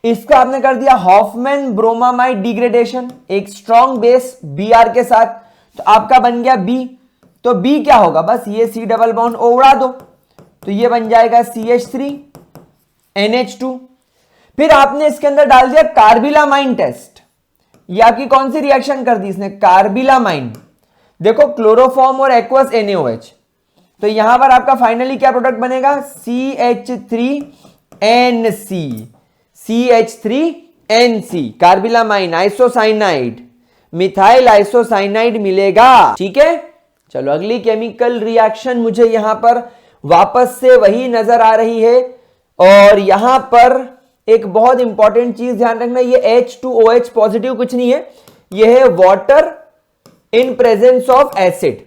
इसका आपने कर दिया हॉफमैन ब्रोमामाइड डिग्रेडेशन, एक स्ट्रॉन्ग बेस Br के साथ, तो आपका बन गया B। तो B क्या होगा, बस ये C डबल बॉन्ड O उड़ा दो, तो ये बन जाएगा CH3 NH2। फिर आपने इसके अंदर डाल दिया कार्बिलामाइन टेस्ट, ये आपकी कौन सी रिएक्शन कर दी इसने, कार्बिलामाइन। देखो क्लोरोफॉर्म और एक्वस NaOH, तो यहां पर आपका फाइनली क्या प्रोडक्ट बनेगा, CH3NC, CH3NC carbylamine isocyanide, methyl isocyanide मिलेगा। ठीक है, चलो अगली केमिकल रिएक्शन मुझे यहां पर वापस से वही नजर आ रही है, और यहां पर एक बहुत इंपॉर्टेंट चीज ध्यान रखना, ये H2OH पॉजिटिव कुछ नहीं है, ये है water in presence of acid.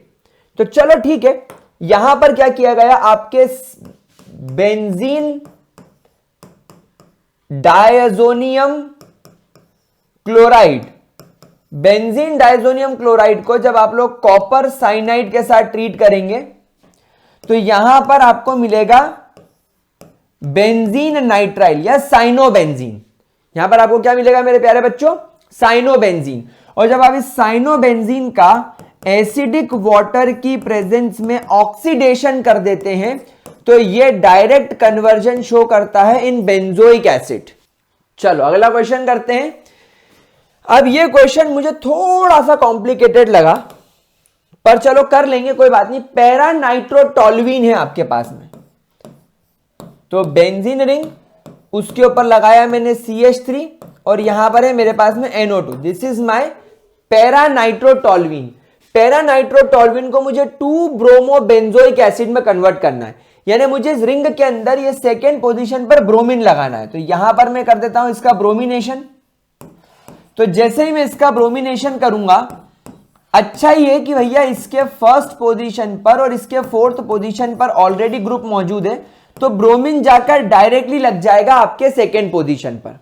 तो चलो ठीक है, यहां पर क्या किया गया, आपके benzene diazonium chloride, benzene diazonium chloride को जब आप लोग कॉपर साइनाइड के साथ ट्रीट करेंगे तो यहां पर आपको मिलेगा बेंजीन नाइट्राइल या साइनोबेंजीन। यहां पर आपको क्या मिलेगा मेरे प्यारे बच्चों, साइनोबेंजीन। और जब आप इस साइनोबेंजीन का एसिडिक वाटर की प्रेजेंस में ऑक्सीडेशन कर देते हैं तो ये डायरेक्ट कन्वर्जन शो करता है इन बेंजोइक एसिड। चलो अगला क्वेश्चन करते हैं। अब ये क्वेश्चन मुझे थोड़ा सा कॉम्प्लिकेटेड लगा, पर चलो कर लेंगे, कोई बात नहीं। पैरा नाइट्रोटोल्यूइन है आपके पास में, तो बेंजीन रिंग, उसके ऊपर लगाया मैंने CH3 और यहां पर है मेरे पास में NO2। This is my para nitrotoluene. Para nitrotoluene को मुझे 2 ब्रोमो बेंजोइक एसिड में कन्वर्ट करना है, यानी मुझे इस रिंग के अंदर ये सेकेंड पोजीशन पर ब्रोमीन लगाना है। तो यहां पर मैं कर देता हूं इसका ब्रोमिनेशन। तो जैसे ही मैं इसका ब्रोमिनेशन करूंगा, अच्छा ही है कि भैया इसके फर्स्ट पोजीशन पर और इसके फोर्थ पोजीशन पर ऑलरेडी ग्रुप मौजूद है, तो ब्रोमीन जाकर डायरेक्टली लग जाएगा आपके सेकेंड पोजीशन पर।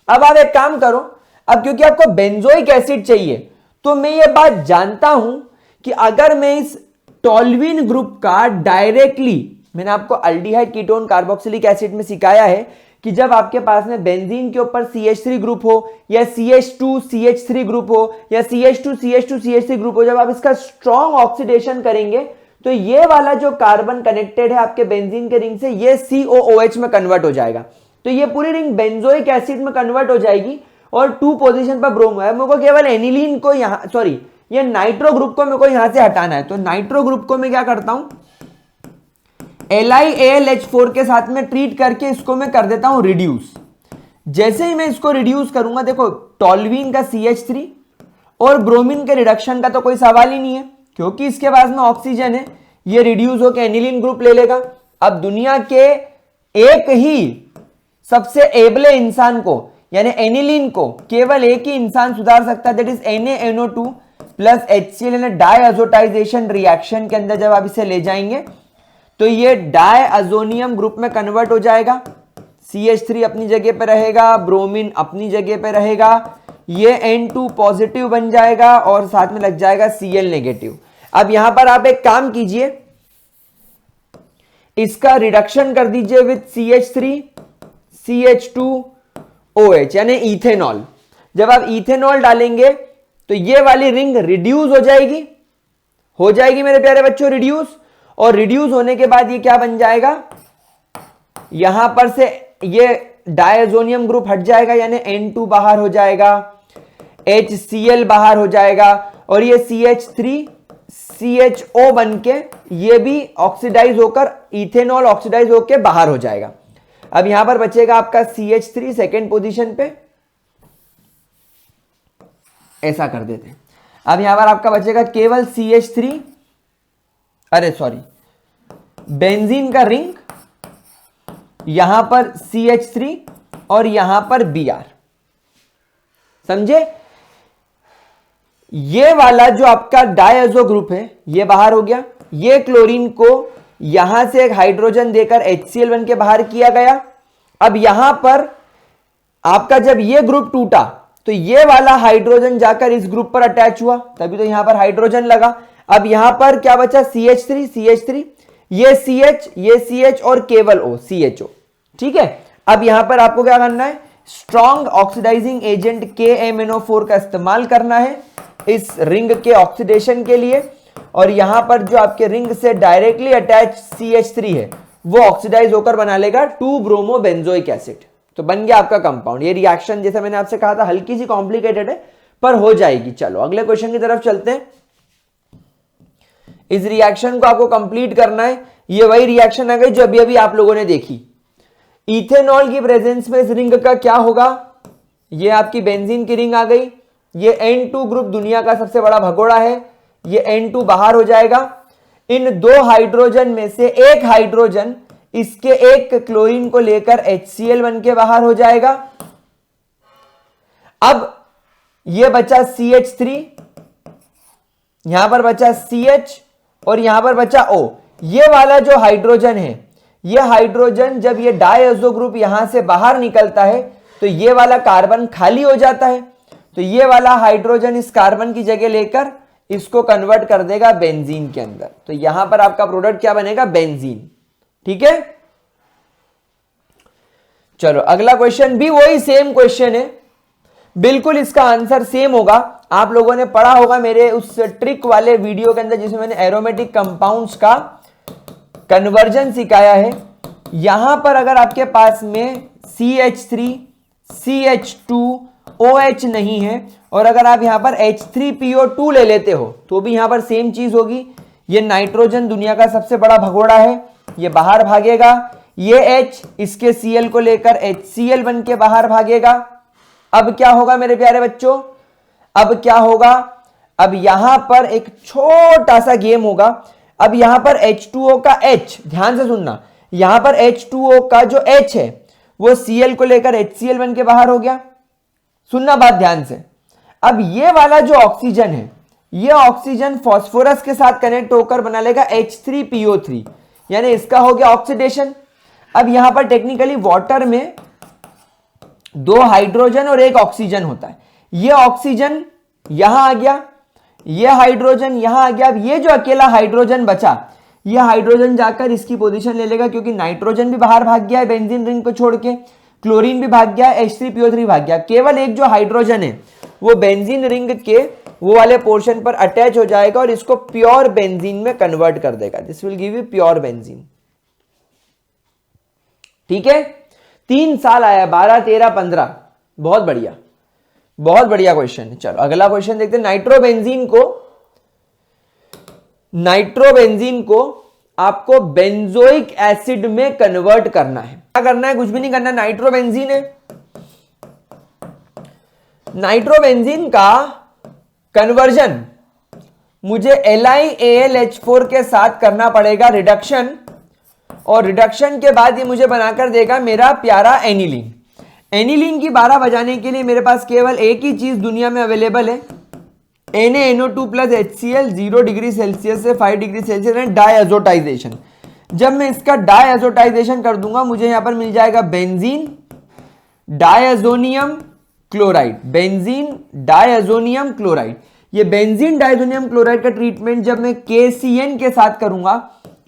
अब आप एक काम करो, अब क्योंकि आपको बेंजोइक एसिड चाहिए, तो मैं ये बात जानता हूं कि अगर मैं इस टोल्यूइन ग्रुप का डायरेक्टली, मैंने आपको अल्डिहाइड कीटोन कार्बोक्सिलिक एसिड में सिखाया है कि जब आपके पास में बेंजीन के ऊपर CH3 ग्रुप हो या CH2 CH3 ग्रुप हो या CH2 CH2 CH3 ग्रुप हो, जब आप इसका स्ट्रॉन्ग ऑक्सीडेशन करेंगे तो ये वाला जो कार्बन कनेक्टेड है आपके बेंजीन के रिंग से, ये COOH में कन्वर्ट हो जाएगा। तो ये पूरी रिंग बेंजोइक एसिड में कन्वर्ट हो जाएगी और 2 पोजीशन पर ब्रोमो है। मेरे को केवल एनिलीन को यहां, सॉरी ये नाइट्रो ग्रुप को मेरे को यहां से हटाना है। तो नाइट्रो ग्रुप को मैं क्या करता हूं, LiAlH4 के साथ में ट्रीट करके इसको मैं कर देता हूं रिड्यूस। जैसे ही मैं इसको रिड्यूस करूंगा, देखो टोल्यूइन का CH3 और ब्रोमीन के रिडक्शन का तो कोई सवाल ही नहीं है, क्योंकि इसके पास में ऑक्सीजन है, ये रिड्यूस होकर एनिलीन ग्रुप ले लेगा। अब दुनिया के एक ही सबसे एबले इंसान को, यानी एनिलीन को, केवल एक ही इंसान सुधार सकता है, that is NaNO2 plus HCl यानी डायअजोटाइजेशन रिएक्शन के अंदर जब आप इसे ले जाएंगे तो ये डायअजोनियम ग्रुप में कन्वर्ट हो जाएगा। CH3 अपनी जगह पे रहेगा, ब्रोमीन अपनी जगह पे रहेगा, ये N2 पॉजिटिव बन जाएगा और साथ में लग जाएगा Cl नेगेटिव। अब यहां पर आप एक काम कीजिए, इसका रिडक्शन कर दीजिए विद CH3 CH2OH यानी इथेनॉल। जब आप इथेनॉल डालेंगे तो ये वाली रिंग रिड्यूस हो जाएगी मेरे प्यारे बच्चों, रिड्यूस। और रिड्यूस होने के बाद ये क्या बन जाएगा, यहां पर से ये डायजोनियम ग्रुप हट जाएगा, यानी N2 बाहर हो जाएगा, HCl बाहर हो जाएगा और ये CH3CHO बनके ये भी ऑक्सीडाइज होकर, इथेनॉल ऑक्सीडाइज होकर बाहर हो जाएगा। अब यहां पर बचेगा आपका CH3 सेकेंड पोजीशन पे, ऐसा कर देते हैं। अब यहां पर आपका बचेगा केवल CH3, अरे सॉरी, बेंजीन का रिंग, यहां पर CH3 और यहां पर Br, समझे। ये वाला जो आपका डायजो ग्रुप है ये बाहर हो गया, ये क्लोरीन को यहां से एक हाइड्रोजन देकर HCl बन के बाहर किया गया। अब यहां पर आपका जब ये ग्रुप टूटा तो ये वाला हाइड्रोजन जाकर इस ग्रुप पर अटैच हुआ, तभी तो यहां पर हाइड्रोजन लगा। अब यहां पर क्या बचा, CH3 ये CH और केवल O CHO, ठीक है। अब यहां पर आपको क्या करना है, स्ट्रॉन्ग ऑक्सीडाइजिंग एजेंट KMNO4 का इस्तेमाल करना है इस रिंग के ऑक्सीडेशन के लिए। और यहां पर जो आपके रिंग से डायरेक्टली अटैच CH3 है वो ऑक्सीडाइज होकर बना लेगा 2 ब्रोमो बेंजोइक एसिड। तो बन गया आपका कंपाउंड। ये रिएक्शन जैसे मैंने आपसे कहा था हल्की सी कॉम्प्लिकेटेड है पर हो जाएगी। चलो अगले क्वेश्चन की तरफ चलते हैं। इस रिएक्शन को आपको कंप्लीट करना है। ये वही रिएक्शन आ गई जो अभी अभी आप लोगों ने देखी। इथेनॉल की प्रेजेंस में इस रिंग का क्या होगा? ये आपकी बेंजीन की रिंग आ गई। ये N2 ग्रुप दुनिया का सबसे बड़ा भगोड़ा है। ये N2 बाहर हो जाएगा। इन 2 हाइड्रोजन में से एक हाइड्रोजन इसके एक क्लोरीन को लेकर HCl बन के बाहर हो जाएगा। अब ये बचा CH3, यहां पर बचा CH और यहां पर बचा O। ये वाला जो हाइड्रोजन है, ये हाइड्रोजन जब ये डायज़ो ग्रुप यहां से बाहर निकलता है तो ये वाला कार्बन खाली हो जाता है। तो ये वाला हाइड्रोजन इस कार्बन की जगह लेकर इसको कन्वर्ट कर देगा बेंजीन के अंदर। तो यहां पर आपका प्रोडक्ट क्या बनेगा? बेंजीन। ठीक है, चलो अगला क्वेश्चन भी वही सेम क्वेश्चन है, बिल्कुल इसका आंसर सेम होगा। आप लोगों ने पढ़ा होगा मेरे उस ट्रिक वाले वीडियो के अंदर जिसमें मैंने एरोमेटिक कंपाउंड्स का कन्वर्जन सिखाया है। यहां पर अगर आपके पास में CH3, CH2, OH नहीं है और अगर आप यहां पर H3PO2 ले लेते हो तो भी यहां पर सेम चीज होगी। ये नाइट्रोजन दुनिया का सबसे बड़ा भगोड़ा है, ये बाहर भागेगा। ये H इसके Cl को लेकर HCl बन के बाहर भागेगा। अब क्या होगा मेरे प्यारे बच्चों? अब क्या होगा? अब यहां पर एक छोटा सा गेम होगा। अब यहां पर H2O का H, ध्यान से सुनना, यहां पर H2O का जो H है वो Cl को लेकर HCl बन के बाहर हो गया। सुनना बात ध्यान से। अब ये वाला जो ऑक्सीजन है, ये ऑक्सीजन फास्फोरस के साथ कनेक्ट होकर बना लेगा H3PO3, यानी इसका हो गया ऑक्सीडेशन। अब यहां पर टेक्निकली वाटर में 2 हाइड्रोजन और 1 ऑक्सीजन होता है। ये ऑक्सीजन यहां आ गया, ये हाइड्रोजन यहां आ गया। अब ये जो अकेला हाइड्रोजन बचा, ये हाइड्रोजन जाकर इसकी पोजीशन ले लेगा क्योंकि नाइट्रोजन भी बाहर भाग गया है बेंजीन रिंग को छोड़ के, क्लोरीन भी भाग गया, H3PO3 भाग गया। केवल एक जो हाइड्रोजन है वो बेंजीन रिंग के वो वाले पोर्शन पर अटैच हो जाएगा और इसको प्योर बेंजीन में कन्वर्ट कर देगा। This will give you pure benzene. ठीक है, 3 साल आया, 12, 13, 15। बहुत बढ़िया, बहुत बढ़िया क्वेश्चन है। चलो अगला क्वेश्चन देखते हैं। नाइट्रोबेंजीन को आपको बेंजोइक एसिड में कन्वर्ट करना है। क्या करना है? कुछ भी नहीं करना। नाइट्रोबेंजीन है, नाइट्रोबेंजीन का कन्वर्जन मुझे LiAlH4 के साथ करना पड़ेगा रिडक्शन, और रिडक्शन के बाद ये मुझे बनाकर देगा मेरा प्यारा एनिलीन। एनिलीन की 12 बजाने के लिए मेरे पास केवल एक ही चीज दुनिया में अवेलेबल है, NaNO2 plus HCl 0 degree Celsius से 5 डिग्री सेल्सियस में डायएजोटाइजेशन। जब मैं इसका डायएजोटाइजेशन कर दूंगा मुझे यहां पर मिल जाएगा बेंजीन डायएजोनियम क्लोराइड, बेंजीन डायएजोनियम क्लोराइड। ये बेंजीन डायएजोनियम क्लोराइड का ट्रीटमेंट जब मैं KCN के साथ करूंगा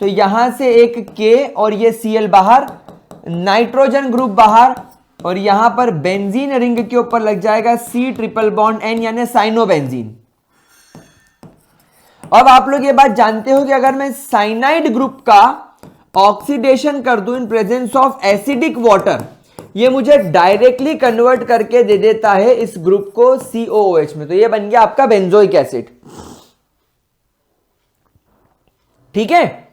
तो यहां से एक K और ये Cl बाहर, नाइट्रोजन ग्रुप बाहर, और यहां पर बेंजीन रिंग के ऊपर लग जाएगा C ट्रिपल बॉन्ड N यानी साइनोबेंजीन। अब आप लोग ये बात जानते हो कि अगर मैं साइनाइड ग्रुप का ऑक्सीडेशन कर दूं इन प्रेजेंस ऑफ एसिडिक वाटर, ये मुझे डायरेक्टली कन्वर्ट करके दे देता है इस ग्रुप को COOH में। तो ये बन गया आपका बेंजोइक एसिड। ठीक है,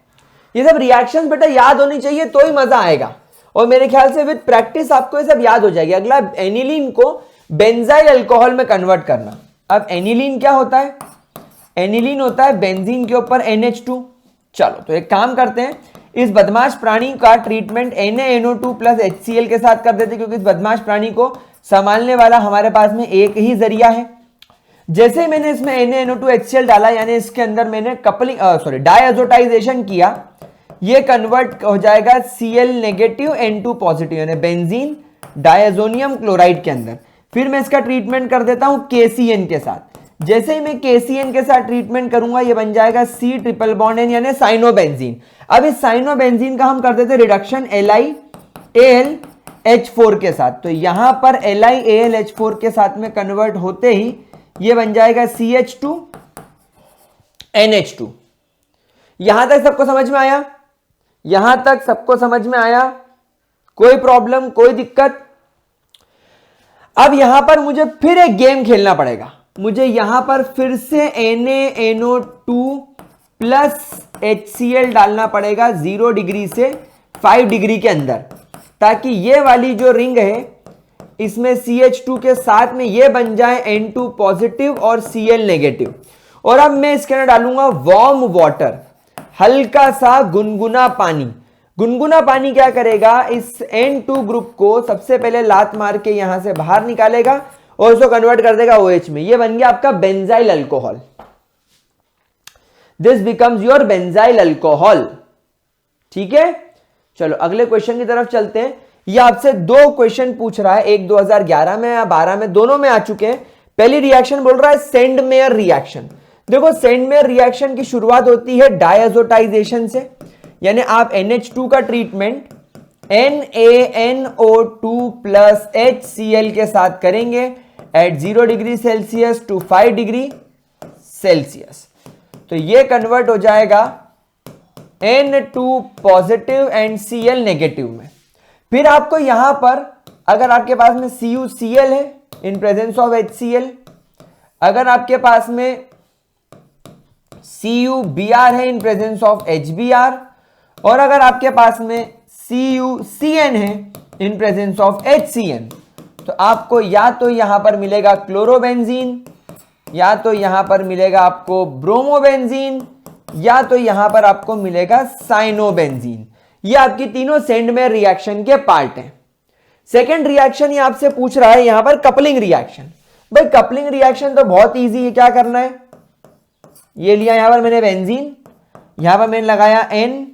ये सब रिएक्शंस बेटा याद होनी चाहिए तो ही मजा आएगा, और मेरे ख्याल से विद प्रैक्टिस आपको ये सब याद हो जाएगी। अगला एनिलीन को बेंजाइल अल्कोहल में कन्वर्ट करना। अब एनिलीन क्या होता है? एनिलीन होता है बेंजीन के ऊपर NH2। चलो तो एक काम करते हैं, इस बदमाश प्राणी का ट्रीटमेंट NaNO2 प्लस HCl के साथ कर देते, क्योंकि इस बदमाश प्राणी को संभालने वाला हमारे पास में एक ही जरिया है। जैसे ही मैंने इसमें NaNO2 HCl डाला, यानी इसके अंदर मैंने कपलिंग डायएजोटाइजेशन किया, ये कन्वर्ट हो जाएगा Cl नेगेटिव N2 पॉजिटिव यानी बेंजीन डायएजोनियम क्लोराइड के अंदर। फिर मैं इसका ट्रीटमेंट कर देता हूं KCN के साथ। जैसे ही मैं KCN के साथ ट्रीटमेंट करूंगा ये बन जाएगा C ट्रिपल बॉन्ड N यानी साइनोबेंजीन। अब इस साइनोबेंजीन का हम कर देते रिडक्शन LiAlH4 के साथ। तो यहां पर LiAlH4 के साथ में कन्वर्ट होते ही ये बन जाएगा CH2NH2। यहां तक सबको समझ में आया? यहां तक सबको समझ में आया? कोई प्रॉब्लम, कोई दिक्कत? अब यहां पर मुझे फिर एक गेम खेलना पड़ेगा। मुझे यहां पर फिर से NaNO2 प्लस HCl डालना पड़ेगा 0 डिग्री से 5 डिग्री के अंदर, ताकि ये वाली जो रिंग है इसमें CH2 के साथ में ये बन जाए N2 पॉजिटिव और Cl नेगेटिव। और अब मैं इसके अंदर डालूंगा वार्म वाटर, हल्का सा गुनगुना पानी। गुनगुना पानी क्या करेगा, इस N2 ग्रुप को सबसे पहले लात मार के यहां से बाहर निकालेगा और उसको कन्वर्ट कर देगा OH में। ये बन गया आपका benzyl alcohol. This becomes your benzyl alcohol. ठीक है, चलो अगले क्वेश्चन की तरफ चलते हैं। ये आपसे 2 क्वेश्चन पूछ रहा है, एक 2011 में या 12 में, दोनों में आ चुके हैं। पहली रिएक्शन बोल रहा है सेंडमेयर रिएक्शन। देखो सेंडमेयर रिएक्शन की शुरुआत होती है डायजोटाइजेशन से, यानी आप NH2 का ट्रीटमेंट NaNO2 प्लस HCl के साथ करेंगे at 0 degree Celsius to 5 degree Celsius. तो ये कन्वर्ट हो जाएगा N2 positive and Cl negative में। फिर आपको यहां पर अगर आपके पास में CuCl है इन प्रेजेंस ऑफ HCl, अगर आपके पास में CuBr है इन प्रेजेंस ऑफ HBr, और अगर आपके पास में CuCN है इन प्रेजेंस ऑफ HCN, तो आपको या तो यहां पर मिलेगा क्लोरोबेंजीन, या तो यहां पर मिलेगा आपको ब्रोमोबेंजीन, या तो यहां पर आपको मिलेगा साइनोबेंजीन। ये आपकी तीनों सेंडमेयर रिएक्शन के पार्ट हैं। सेकेंड रिएक्शन ये आपसे पूछ रहा है यहां पर कपलिंग रिएक्शन। भाई कपलिंग रिएक्शन तो बहुत इजी है, क्या करना है, ये लिया यहां पर मैंने बेंजीन, यहां पर मैंने लगाया N2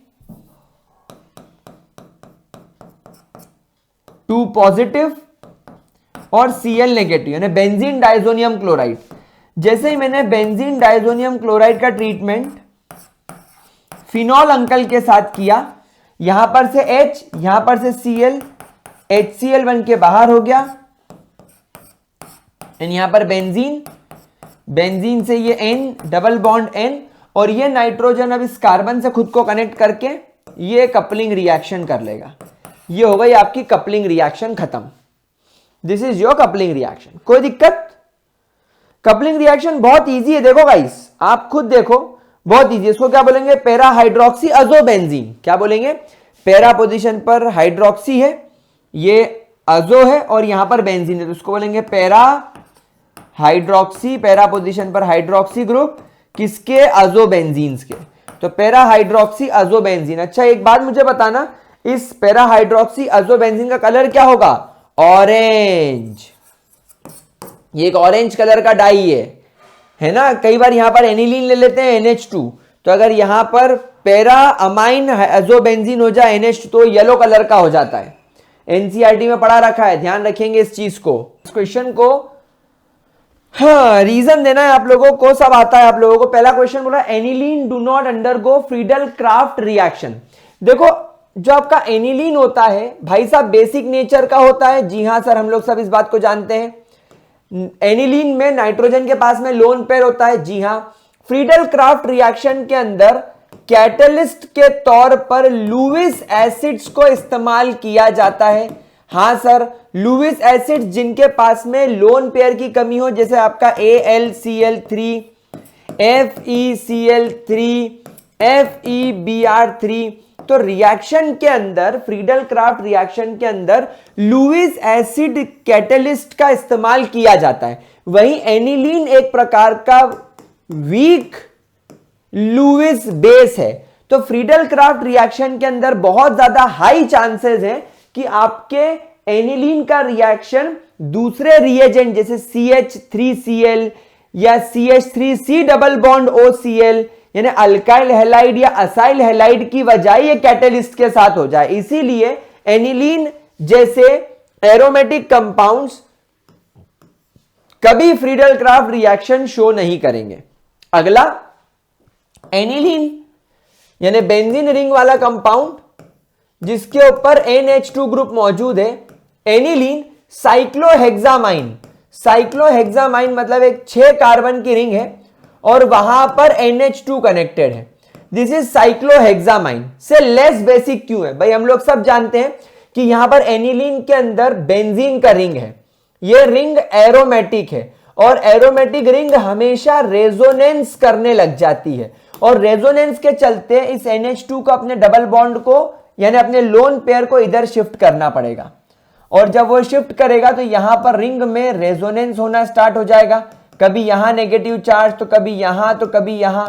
पॉजिटिव और Cl नेगेटिव, यानी बेंजीन डाइजोनियम क्लोराइड। जैसे ही मैंने बेंजीन डाइजोनियम क्लोराइड का ट्रीटमेंट फिनॉल अंकल के साथ किया, यहां पर से H, यहां पर से Cl, HCl बन के बाहर हो गया, एंड यहां पर बेंजीन, बेंजीन से ये N डबल बॉन्ड N, और ये नाइट्रोजन अब इस कार्बन से खुद को कनेक्ट करके ये कपलिंग रिएक्शन कर लेगा। ये हो गई आपकी कपलिंग रिएक्शन खत्म। This is your coupling reaction. कोई दिक्कत? कपलिंग रिएक्शन बहुत इजी है, देखो गाइस, आप खुद देखो, बहुत इजी। इसको क्या बोलेंगे, पैरा हाइड्रोक्सी अजोबेंजीन। क्या बोलेंगे, पैरा पोजीशन पर हाइड्रोक्सी है, ये अजो है, और यहां पर बेंजीन है, तो उसको बोलेंगे पैरा हाइड्रोक्सी, पैरा पोजीशन पर हाइड्रोक्सी ग्रुप किसके, अजोबेंजीन्स के। तो पैरा हाइड्रोक्सी अजोबेंजीन। अच्छा एक बात मुझे बताना, इस पैरा हाइड्रोक्सी अजोबेंजीन का कलर क्या होगा, ऑरेंज। ये एक ऑरेंज कलर का डाई है ना। कई बार यहां पर एनिलीन ले लेते हैं NH2, तो अगर यहां पर पैरा अमाइन अजोबेंजीन हो जाए NH2 तो येलो कलर का हो जाता है। NCERT में पढ़ा रखा है, ध्यान रखेंगे इस चीज को, इस क्वेश्चन को। हाँ, रीजन देना है आप लोगों को, सब आता है आप लोगों को। पहला क्वेश्चन बोला aniline do not undergo Friedel craft reaction. देखो जो आपका एनिलीन होता है भाई साहब बेसिक नेचर का होता है। जी हाँ सर, हम लोग सब इस बात को जानते हैं। एनिलीन में नाइट्रोजन के पास में लोन पेयर होता है। जी हाँ, फ्रीडल क्राफ्ट रिएक्शन के अंदर कैटलिस्ट के तौर पर लुईस एसिड्स को इस्तेमाल किया जाता है। हाँ सर, लुईस एसिड जिनके पास में लोन पेयर की कमी हो, जैसे आपका AlCl3, FeCl3, FeBr3, तो रिएक्शन के अंदर, फ्रीडल क्राफ्ट रिएक्शन के अंदर लुईस एसिड कैटलिस्ट का इस्तेमाल किया जाता है। वहीं एनिलीन एक प्रकार का वीक लुईस बेस है। तो फ्रीडल क्राफ्ट रिएक्शन के अंदर बहुत ज्यादा हाई चांसेस है कि आपके एनिलीन का रिएक्शन दूसरे रिएजेंट जैसे CH3Cl या CH3C डबल बॉन्ड OCl यानी अल्काइल हैलाइड या असाइल हैलाइड की वजह ये कैटलिस्ट के साथ हो जाए। इसीलिए एनिलीन जैसे एरोमेटिक कंपाउंड्स कभी फ्रीडल क्राफ्ट रिएक्शन शो नहीं करेंगे। अगला एनिलीन यानी बेंजीन रिंग वाला कंपाउंड जिसके ऊपर NH2 ग्रुप मौजूद है, एनिलीन साइक्लोहेक्सामाइन। साइक्लोहेक्सामाइन मतलब एक 6 कार्बन की रिंग है और वहां पर NH2 कनेक्टेड है। दिस इज साइक्लोहेक्सामाइन से लेस बेसिक क्यों है भाई? हम लोग सब जानते हैं कि यहां पर एनिलीन के अंदर बेंजीन का रिंग है, ये रिंग एरोमेटिक है और एरोमेटिक रिंग हमेशा रेजोनेंस करने लग जाती है और रेजोनेंस के चलते इस NH2 को अपने डबल बॉन्ड को यानी अपने लोन पेयर को इधर शिफ्ट करना पड़ेगा और जब वो शिफ्ट करेगा तो यहां पर रिंग में रेजोनेंस होना स्टार्ट हो जाएगा, कभी यहां नेगेटिव चार्ज तो कभी यहां तो कभी यहां,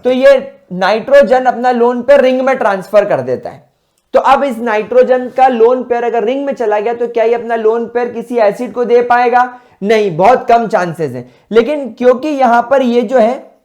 तो ये नाइट्रोजन अपना लोन पेयर रिंग में ट्रांसफर कर देता है। तो अब इस नाइट्रोजन का लोन पेयर अगर रिंग में चला गया तो क्या ये अपना लोन पेयर किसी एसिड को दे पाएगा? नहीं, बहुत कम चांसेस है। लेकिन क्योंकि यहां पर ये जो है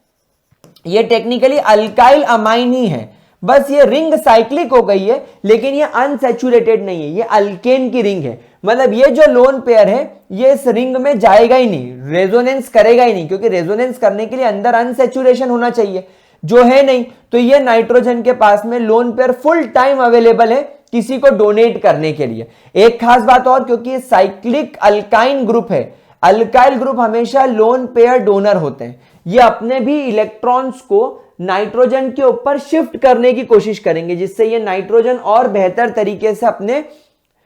ये टेक्निकली अल्काइल अमाइन ही है, बस ये रिंग साइक्लिक हो गई है लेकिन ये अनसैचुरेटेड नहीं है, ये अल्केन की रिंग है। मतलब ये जो लोन पेयर है ये इस रिंग में जाएगा ही नहीं, रेजोनेंस करेगा ही नहीं, क्योंकि रेजोनेंस करने के लिए अंदर अनसैचुरेशन होना चाहिए जो है नहीं। तो ये नाइट्रोजन के पास में lone pair full time available है किसी को डोनेट करने के लिए। एक खास बात और, क्योंकि ये साइक्लिक अल्काइन ग्रुप है, अल्काइल ग्रुप हमेशा लोन पेयर डोनर होते हैं, ये अपने भी इलेक्ट्रॉन्स को नाइट्रोजन के ऊपर शिफ्ट करने की कोशिश करेंगे जिससे ये नाइट्रोजन और बेहतर तरीके से अपने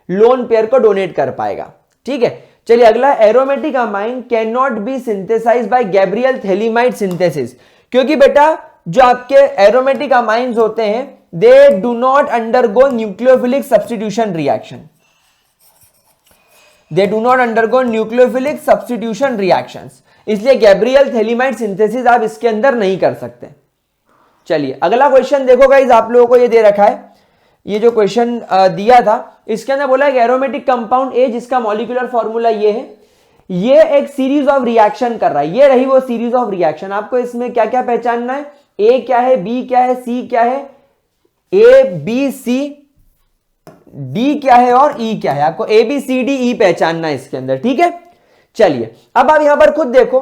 लोन पेयर को डोनेट कर पाएगा। ठीक है, चलिए अगला, aromatic amine can not be synthesized by Gabriel phthalimide synthesis. क्योंकि बेटा जो आपके एरोमेटिक अमाइंस होते हैं they do not undergo nucleophilic substitution reaction, they do not undergo nucleophilic substitution reactions, इसलिए गैब्रियल थैलीमाइड सिंथेसिस आप इसके अंदर नहीं कर सकते। चलिए अगला क्वेश्चन देखो गाइस, आप लोगों को ये दे रखा है, ये जो क्वेश्चन दिया था इसके अंदर बोला है एरोमेटिक कंपाउंड ए जिसका मॉलिक्यूलर फॉर्मूला ये है, ये एक सीरीज ऑफ रिएक्शन कर रहा है, ये रही वो सीरीज ऑफ रिएक्शन। आपको इसमें क्या क्या पहचानना है, ए क्या है, बी क्या है, सी क्या है, ए बी सी डी क्या है और ई क्या है, आपको A B C D E पहचानना है इसके अंदर। ठीक है, चलिए अब आप यहां पर खुद देखो,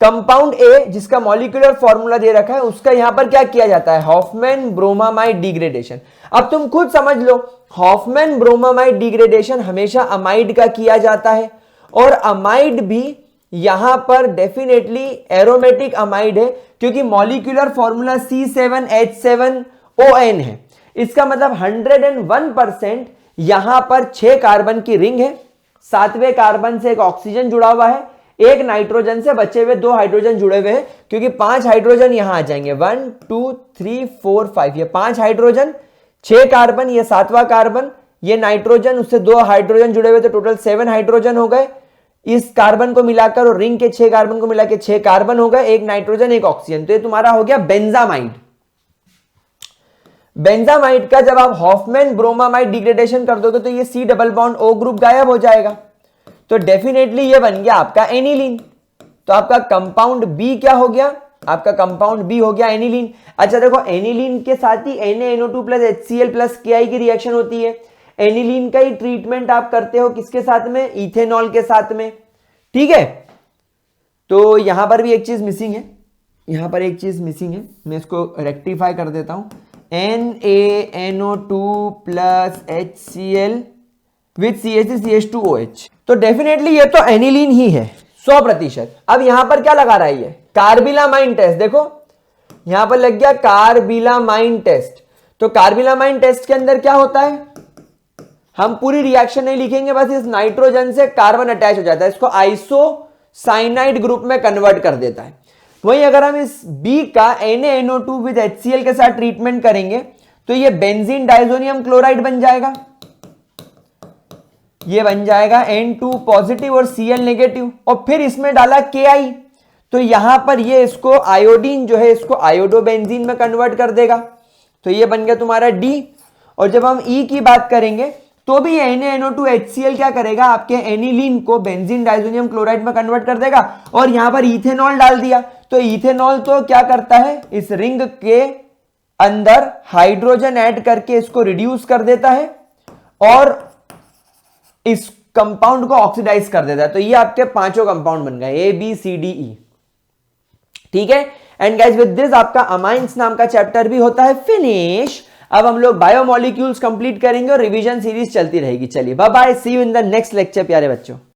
कंपाउंड ए जिसका मॉलिक्यूलर फॉर्मूला दे रखा है उसका यहां पर क्या किया जाता है, हॉफमैन ब्रोमामाइड डिग्रेडेशन। अब तुम खुद समझ लो, हॉफमैन ब्रोमामाइड डिग्रेडेशन हमेशा अमाइड का किया जाता है और अमाइड भी यहां पर डेफिनेटली एरोमेटिक अमाइड है क्योंकि मॉलिक्यूलर फॉर्मूला C7H7ON है। इसका मतलब 101% यहां पर 6 कार्बन की रिंग है, 7वें कार्बन से एक ऑक्सीजन जुड़ा हुआ है, एक नाइट्रोजन से बचे हुए 2 हाइड्रोजन जुड़े हुए हैं क्योंकि 5 हाइड्रोजन यहां आ जाएंगे, 1 2 3 4 5, ये 5 हाइड्रोजन, 6 कार्बन, ये 7वां कार्बन, ये नाइट्रोजन, उससे 2 हाइड्रोजन जुड़े हुए तो टोटल 7 हाइड्रोजन हो गए। इस कार्बन को मिलाकर और रिंग के 6 कार्बन को मिलाकर 6 कार्बन हो गए, एक नाइट्रोजन एक ऑक्सीजन, तो ये तुम्हारा हो गया बेंजामाइड। बेंजामाइड का जब आप हॉफमैन ब्रोमामाइड डिग्रेडेशन कर दोगे तो ये C double bond O group गायब हो जाएगा, तो डेफिनेटली ये बन गया आपका एनिलीन। तो आपका कंपाउंड बी क्या हो गया, आपका कंपाउंड बी हो गया एनिलीन। अच्छा देखो, एनिलीन के साथ ही NaNO2 plus HCl plus Ki की रिएक्शन होती है। एनिलीन का ही ट्रीटमेंट आप करते हो किसके साथ में, इथेनॉल के साथ में। ठीक है, तो यहां पर भी एक चीज मिसिंग है, यहां पर एक चीज मिसिंग है, मैं इसको रेक्टिफाई कर देता हूं। NaNO2 plus HCl with CH2OH, तो डेफिनेटली ये तो एनिलीन ही है 100%। अब यहां पर क्या लगा रहा है, ये कार्बिलामाइन टेस्ट, देखो यहां पर लग गया कार्बिलामाइन टेस्ट। तो कार्बिलामाइन टेस्ट के अंदर क्या होता है, हम पूरी रिएक्शन नहीं लिखेंगे, बस इस नाइट्रोजन से कार्बन अटैच हो जाता है, इसको आइसोसाइनाइड ग्रुप में कन्वर्ट कर देता है। वहीं अगर हम इस B का NaNO2 विद HCl के साथ ट्रीटमेंट करेंगे तो ये बेंजीन डाइजोनियम क्लोराइड बन जाएगा, ये बन जाएगा N2 पॉजिटिव और Cl नेगेटिव, और फिर इसमें डाला Ki, तो यहां पर ये इसको आयोडीन जो है इसको आयोडोबेंजीन में कन्वर्ट कर देगा, तो ये बन गया तुम्हारा D। और जब हम E की बात करेंगे तो भी NaNO2 HCl क्या करेगा, आपके एनिलीन को बेंजीन डाइजोनियम क्लोराइड में कन्वर्ट कर देगा, और यहां पर इथेनॉल डाल दिया, तो इथेनॉल तो क्या करता है, इस रिंग के अंदर हाइड्रोजन ऐड करके इसको रिड्यूस कर देता है और इस कंपाउंड को ऑक्सीडाइज कर देता है। तो ये आपके 5 कंपाउंड बन गए ABCDE। ठीक है, एंड गाइस विद दिस आपका अमाइंस नाम का चैप्टर भी होता है फिनिश। अब हम लोग बायोमोलिक्यूल्स कंप्लीट करेंगे और रिवीजन सीरीज चलती रहेगी। चलिए bye bye, see you in the next lecture प्यारे बच्चों।